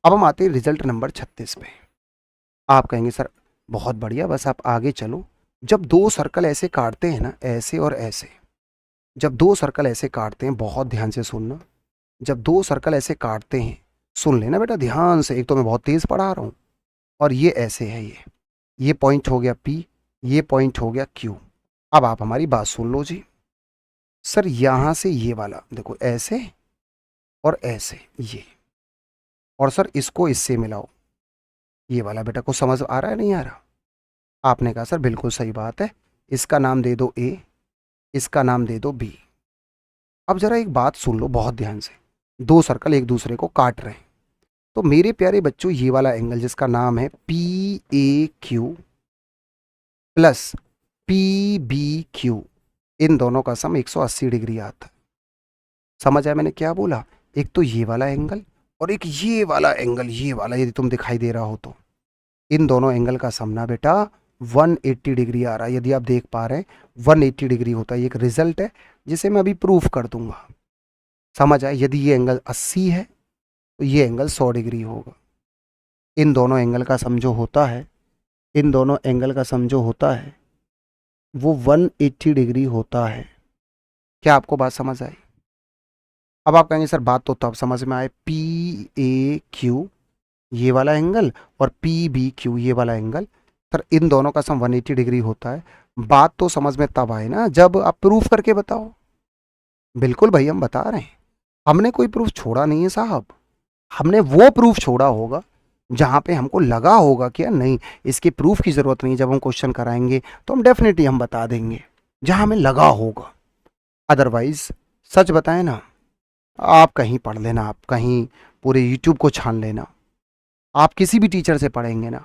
अब हम आते हैं रिजल्ट नंबर 36 पे। आप कहेंगे सर बहुत बढ़िया, बस आप आगे चलो। जब दो सर्कल ऐसे काटते हैं ना, ऐसे और ऐसे, जब दो सर्कल ऐसे काटते हैं, बहुत ध्यान से सुनना, जब दो सर्कल ऐसे काटते हैं, सुन लेना बेटा ध्यान से, एक तो मैं बहुत तेज़ पढ़ा रहा हूँ, और ये ऐसे है, ये पॉइंट हो गया P, ये पॉइंट हो गया Q। अब आप हमारी बात सुन लो जी। सर यहाँ से ये वाला देखो, ऐसे और ऐसे, ये, और सर इसको इससे मिलाओ, ये वाला। बेटा को समझ आ रहा है नहीं आ रहा? आपने कहा सर बिल्कुल सही बात है, इसका नाम दे दो A, इसका नाम दे दो B। अब जरा एक बात सुन लो बहुत ध्यान से, दो सर्कल एक दूसरे को काट रहे हैं, तो मेरे प्यारे बच्चों ये वाला एंगल जिसका नाम है PAQ प्लस PBQ, इन दोनों का सम 180 डिग्री आता है। समझ आया मैंने क्या बोला? एक तो ये वाला एंगल और एक ये वाला एंगल, ये वाला, यदि तुम दिखाई दे रहा हो तो इन दोनों एंगल का सम ना बेटा 180 डिग्री आ रहा है। यदि आप देख पा रहे हैं 180 डिग्री होता है। ये एक रिजल्ट है जिसे मैं अभी प्रूफ कर दूंगा। समझ आए? यदि ये एंगल 80 है तो ये एंगल 100 डिग्री होगा। इन दोनों एंगल का सम जो होता है, इन दोनों एंगल का सम जो होता है वो 180 डिग्री होता है। क्या आपको बात समझ आई? अब आप कहेंगे सर बात तो तब समझ में आए, PAQ ये वाला एंगल और PBQ ये वाला एंगल, सर इन दोनों का सम 180 डिग्री होता है। बात तो समझ में तब आए ना जब आप प्रूफ करके बताओ। बिल्कुल भाई हम बता रहे हैं, हमने कोई प्रूफ छोड़ा नहीं है साहब। हमने वो प्रूफ छोड़ा होगा जहाँ पे हमको लगा होगा कि यार नहीं, इसके प्रूफ की ज़रूरत नहीं, जब हम क्वेश्चन कराएंगे तो हम डेफिनेटली हम बता देंगे जहाँ हमें लगा होगा। अदरवाइज सच बताएं ना, आप कहीं पढ़ लेना, आप कहीं पूरे यूट्यूब को छान लेना, आप किसी भी टीचर से पढ़ेंगे ना,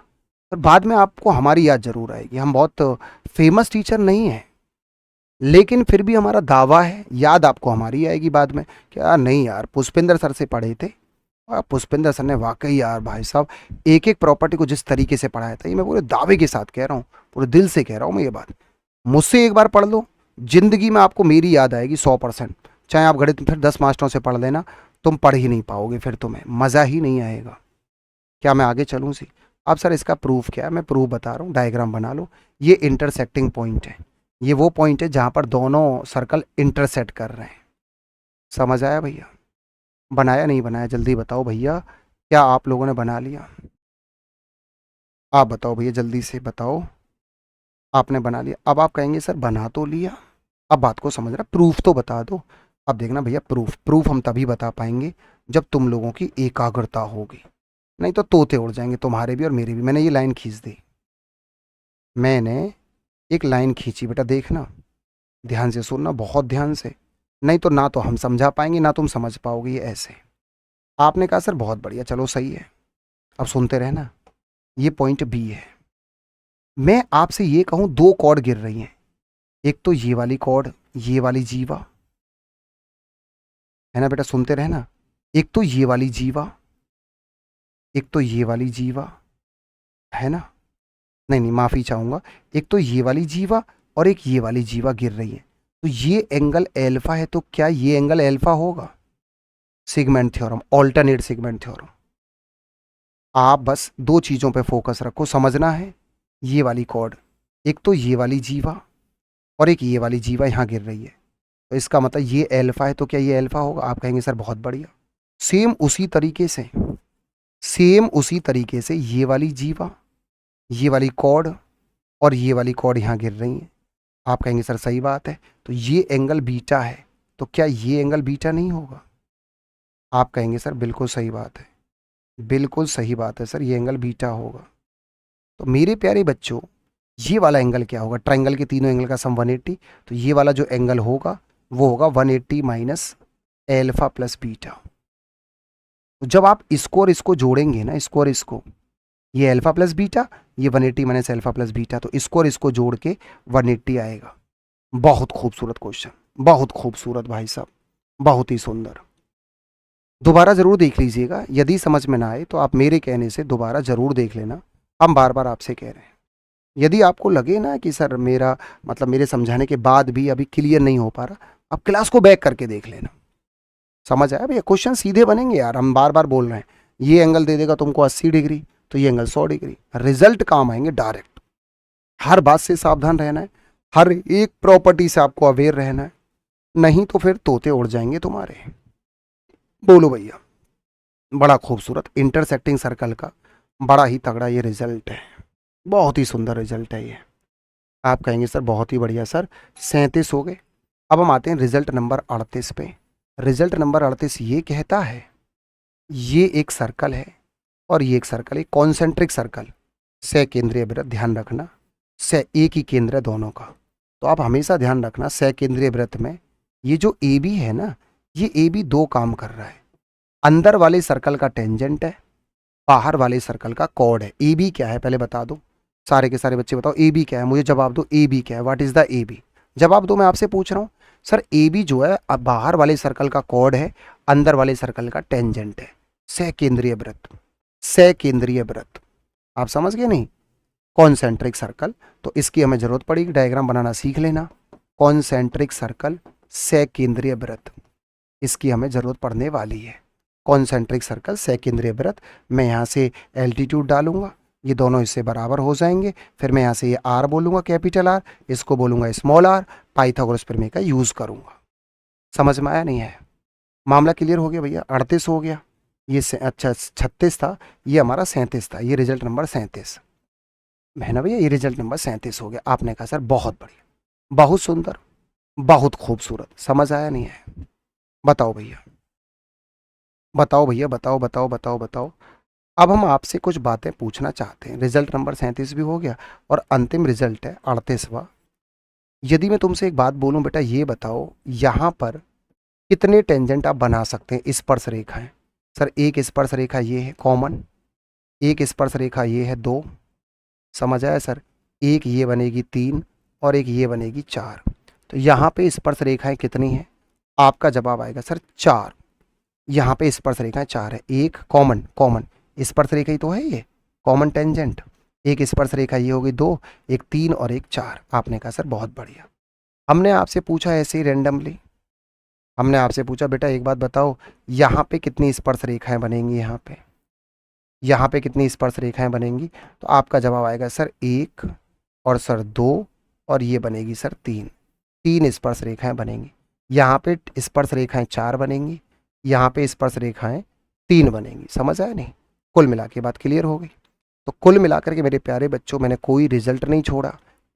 पर बाद में आपको हमारी याद ज़रूर आएगी। हम बहुत फेमस टीचर नहीं हैं, लेकिन फिर भी हमारा दावा है याद आपको हमारी आएगी बाद में। क्या नहीं यार, पुष्पेंद्र सर से पढ़े थे और पुष्पेंद्र सर ने वाकई यार भाई साहब एक एक प्रॉपर्टी को जिस तरीके से पढ़ाया था, ये मैं पूरे दावे के साथ कह रहा हूँ, पूरे दिल से कह रहा हूँ मैं ये बात। मुझसे एक बार पढ़ लो, जिंदगी में आपको मेरी याद आएगी 100%। चाहे आप गणित फिर 10 मास्टरों से पढ़ लेना, तुम पढ़ ही नहीं पाओगे, फिर तुम्हें मज़ा ही नहीं आएगा। क्या मैं आगे चलूँ सी? अब सर इसका प्रूफ क्या है? मैं प्रूफ बता रहा हूँ, डायग्राम बना लो। ये इंटरसेक्टिंग पॉइंट है, ये वो पॉइंट है जहाँ पर दोनों सर्कल इंटरसेक्ट कर रहे हैं। समझ आया भैया? बनाया नहीं बनाया जल्दी बताओ भैया, क्या आप लोगों ने बना लिया? आप बताओ भैया जल्दी से बताओ, आपने बना लिया? अब आप कहेंगे सर बना तो लिया, अब बात को समझ रहा, प्रूफ तो बता दो। अब देखना भैया, प्रूफ हम तभी बता पाएंगे जब तुम लोगों की एकाग्रता होगी, नहीं तो तोते उड़ जाएंगे तुम्हारे भी और मेरे भी। मैंने ये लाइन खींच दी, मैंने एक लाइन खींची बेटा, देखना ध्यान से सुनना बहुत ध्यान से। नहीं तो ना तो हम समझा पाएंगे ना तुम समझ पाओगे ये ऐसे। आपने कहा सर बहुत बढ़िया, चलो सही है। अब सुनते रहना, ये पॉइंट बी है। मैं आपसे ये कहूं दो कॉर्ड गिर रही हैं, एक तो ये वाली कॉर्ड, ये वाली जीवा है ना बेटा, सुनते रहना। एक तो ये वाली जीवा, एक तो ये वाली जीवा, है ना। नहीं नहीं, माफी चाहूंगा। एक तो ये वाली जीवा और एक ये वाली जीवा गिर रही है, तो ये एंगल एल्फा है, तो क्या ये एंगल एल्फा होगा? Segment theorem, alternate segment theorem. आप बस दो चीजों पे फोकस रखो, समझना है। ये वाली कॉर्ड, एक तो ये वाली जीवा और एक ये वाली जीवा यहां गिर रही है, तो इसका मतलब ये एल्फा है, तो क्या ये एल्फा होगा? आप कहेंगे सर बहुत बढ़िया। सेम उसी तरीके से, सेम उसी तरीके से ये वाली जीवा, ये वाली कॉर्ड और ये वाली कॉर्ड यहां गिर रही है। आप कहेंगे सर सही बात है, तो ये एंगल बीटा है, तो क्या ये एंगल बीटा नहीं होगा? आप कहेंगे सर बिल्कुल सही बात है, बिल्कुल सही बात है सर, ये एंगल बीटा होगा। तो मेरे प्यारे बच्चों, ये वाला एंगल क्या होगा? ट्रायंगल के तीनों एंगल का सम 180, तो ये वाला जो एंगल होगा वो होगा 180 माइनस एल्फा प्लस बीटा। तो जब आप इसको और इसको जोड़ेंगे ना, इसको और इसको, ये एल्फा प्लस बीटा, ये 180 माइनस एल्फा प्लस बीटा, तो इसको और इसको जोड़ के 180 आएगा। बहुत खूबसूरत क्वेश्चन, बहुत खूबसूरत भाई साहब, बहुत ही सुंदर। दोबारा जरूर देख लीजिएगा, यदि समझ में ना आए तो आप मेरे कहने से दोबारा जरूर देख लेना। हम बार बार आपसे कह रहे हैं, यदि आपको लगे ना कि सर मेरा मतलब मेरे समझाने के बाद भी अभी क्लियर नहीं हो पा रहा, आप क्लास को बैक करके देख लेना। समझ आया भैया? क्वेश्चन सीधे बनेंगे यार, हम बार बार बोल रहे हैं। ये एंगल दे देगा तुमको 80 डिग्री, तो ये एंगल 100 डिग्री, रिजल्ट काम आएंगे डायरेक्ट। हर बात से सावधान रहना है, हर एक प्रॉपर्टी से आपको अवेयर रहना है, नहीं तो फिर तोते उड़ जाएंगे तुम्हारे। बोलो भैया। बड़ा खूबसूरत इंटरसेक्टिंग सर्कल का बड़ा ही तगड़ा ये रिजल्ट है, बहुत ही सुंदर रिजल्ट है ये। आप कहेंगे सर बहुत ही बढ़िया सर, 37 हो गए। अब हम आते हैं रिजल्ट नंबर 38 पे। रिजल्ट नंबर 38 ये कहता है, ये एक सर्कल है और ये एक सर्कल है, कॉन्सेंट्रिक सर्कल, सकेंद्रीय वृत्त, ध्यान रखना से एक ही केंद्र है दोनों का। तो आप हमेशा ध्यान रखना सकेंद्रीय वृत्त में ये जो ए बी है ना, ये ए बी दो काम कर रहा है। अंदर वाले सर्कल का टेंजेंट है, बाहर वाले सर्कल का कॉर्ड है। ए बी क्या है पहले बता दो, सारे के सारे बच्चे बताओ ए बी क्या है, मुझे जवाब दो ए बी क्या है, what is the A B? जवाब दो, मैं आपसे पूछ रहा हूँ। सर ए बी जो है अब बाहर वाले सर्कल का कॉर्ड है, अंदर वाले सर्कल का टेंजेंट है, सकेंद्रीय वृत्त, सकेंद्रीय वृत्त। आप समझ गए नहीं? कॉन्सेंट्रिक सर्कल, तो इसकी हमें जरूरत पड़ेगी, डायग्राम बनाना सीख लेना। कॉन्सेंट्रिक सर्कल, सकेंद्रीय वृत्त, इसकी हमें जरूरत पड़ने वाली है। कॉन्सेंट्रिक सर्कल, सकेंद्रीय वृत्त, मैं यहाँ से एल्टीट्यूड डालूंगा, ये दोनों इससे बराबर हो जाएंगे। फिर मैं यहाँ से ये आर बोलूंगा, कैपिटल आर, इसको बोलूंगा स्मॉल आर, पाइथागोरस प्रमेय का यूज करूंगा। समझ में आया नहीं है? मामला क्लियर हो गया भैया? 38 हो गया, ये अच्छा 36 था, ये हमारा 37 था, ये रिजल्ट नंबर 37 है ना भैया, ये रिजल्ट नंबर 37 हो गया। आपने कहा सर बहुत बढ़िया, बहुत सुंदर, बहुत खूबसूरत। समझ आया नहीं है? बताओ भैया, बताओ भैया, बताओ बताओ बताओ बताओ। अब हम आपसे कुछ बातें पूछना चाहते हैं। रिजल्ट नंबर 37 भी हो गया और अंतिम रिजल्ट है 38वां। यदि मैं तुमसे एक बात बोलूं बेटा, ये बताओ यहाँ पर कितने टेंजेंट आप बना सकते हैं, स्पर्श रेखाएं? सर एक स्पर्श रेखा ये है कॉमन, एक स्पर्श रेखा ये है 2, समझ आया सर? एक ये बनेगी 3 और एक ये बनेगी 4। तो यहाँ पे स्पर्श रेखाएं कितनी हैं? आपका जवाब आएगा सर 4। यहाँ पे स्पर्श रेखाएं 4 है। एक कॉमन, कॉमन स्पर्श रेखा ही तो है ये, कॉमन टेंजेंट। एक स्पर्श रेखा ये होगी 2, एक 3 और एक 4। आपने कहा सर बहुत बढ़िया। हमने आपसे पूछा ऐसे ही रैंडमली, हमने आपसे पूछा बेटा एक बात बताओ, यहाँ पे कितनी स्पर्श रेखाएं बनेंगी, यहाँ पे कितनी स्पर्श रेखाएं बनेंगी? तो आपका जवाब आएगा सर 1 और सर 2 और ये बनेगी सर 3, 3 स्पर्श रेखाएं बनेंगी। यहाँ पे स्पर्श रेखाएं 4 बनेंगी, यहाँ पे स्पर्श रेखाएं 3 बनेंगी। समझ आया नहीं? कुल मिला के बात क्लियर हो गई। तो कुल मिलाकर के मेरे प्यारे बच्चों, मैंने कोई रिजल्ट नहीं छोड़ा,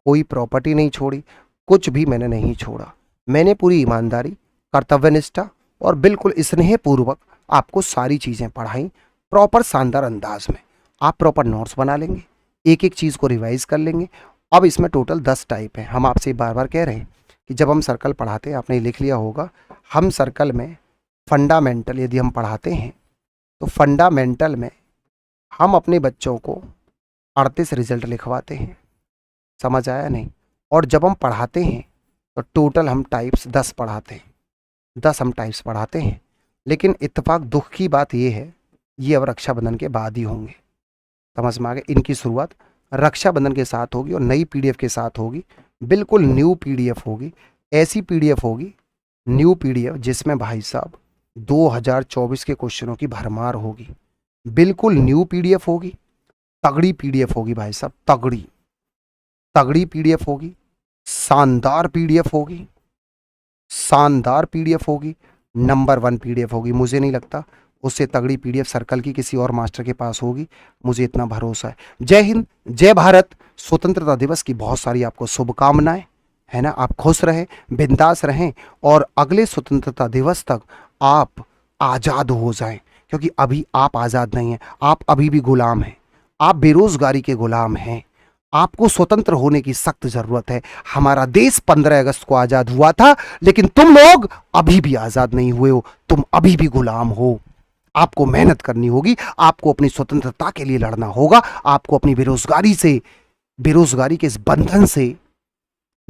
कोई प्रॉपर्टी नहीं छोड़ी, कुछ भी मैंने नहीं छोड़ा। मैंने पूरी ईमानदारी, कर्तव्यनिष्ठा और बिल्कुल स्नेहपूर्वक आपको सारी चीज़ें पढ़ाई, प्रॉपर शानदार अंदाज में। आप प्रॉपर नोट्स बना लेंगे, एक एक चीज़ को रिवाइज कर लेंगे। अब इसमें टोटल 10 टाइप हैं। हम आपसे बार बार कह रहे हैं कि जब हम सर्कल पढ़ाते हैं, आपने लिख लिया होगा, हम सर्कल में फंडामेंटल यदि हम पढ़ाते हैं तो फंडामेंटल में हम अपने बच्चों को 38 रिजल्ट लिखवाते हैं। समझ आया नहीं? और जब हम पढ़ाते हैं तो टोटल हम टाइप्स 10 पढ़ाते हैं, 10 हम टाइप्स पढ़ाते हैं। लेकिन इत्तेफाक दुख की बात ये है, ये अब रक्षाबंधन के बाद ही होंगे। समझ में आ गया? इनकी शुरुआत रक्षाबंधन के साथ होगी और नई पीडीएफ के साथ होगी। बिल्कुल न्यू पीडीएफ होगी, ऐसी पीडीएफ होगी, न्यू पीडीएफ जिसमें भाई साहब 2024 के क्वेश्चनों की भरमार होगी। बिल्कुल न्यू पीडीएफ होगी, तगड़ी पीडीएफ होगी भाई साहब, तगड़ी तगड़ी पीडीएफ होगी, शानदार पीडीएफ होगी, शानदार पीडीएफ होगी, नंबर 1 पीडीएफ होगी। मुझे नहीं लगता उससे तगड़ी पीडीएफ सर्कल की किसी और मास्टर के पास होगी, मुझे इतना भरोसा है। जय हिंद, जय भारत। स्वतंत्रता दिवस की बहुत सारी आपको शुभकामनाएं, है ना। आप खुश रहें, बिंदास रहें और अगले स्वतंत्रता दिवस तक आप आज़ाद हो जाएं, क्योंकि अभी आप आज़ाद नहीं हैं, आप अभी भी गुलाम हैं, आप बेरोजगारी के गुलाम हैं। आपको स्वतंत्र होने की सख्त जरूरत है। हमारा देश 15 अगस्त को आजाद हुआ था, लेकिन तुम लोग अभी भी आजाद नहीं हुए हो, तुम अभी भी गुलाम हो। आपको मेहनत करनी होगी, आपको अपनी स्वतंत्रता के लिए लड़ना होगा, आपको अपनी बेरोजगारी के इस बंधन से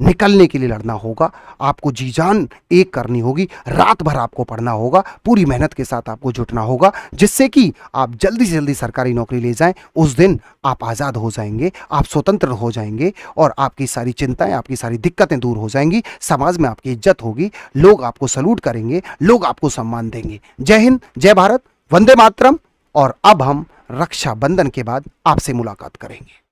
निकलने के लिए लड़ना होगा, आपको जी जान एक करनी होगी, रात भर आपको पढ़ना होगा, पूरी मेहनत के साथ आपको जुटना होगा, जिससे कि आप जल्दी से जल्दी सरकारी नौकरी ले जाएं। उस दिन आप आज़ाद हो जाएंगे, आप स्वतंत्र हो जाएंगे और आपकी सारी चिंताएं, आपकी सारी दिक्कतें दूर हो जाएंगी, समाज में आपकी इज्जत होगी, लोग आपको सल्यूट करेंगे, लोग आपको सम्मान देंगे। जय हिंद, जय भारत, वंदे मातरम। और अब हम रक्षाबंधन के बाद आपसे मुलाकात करेंगे।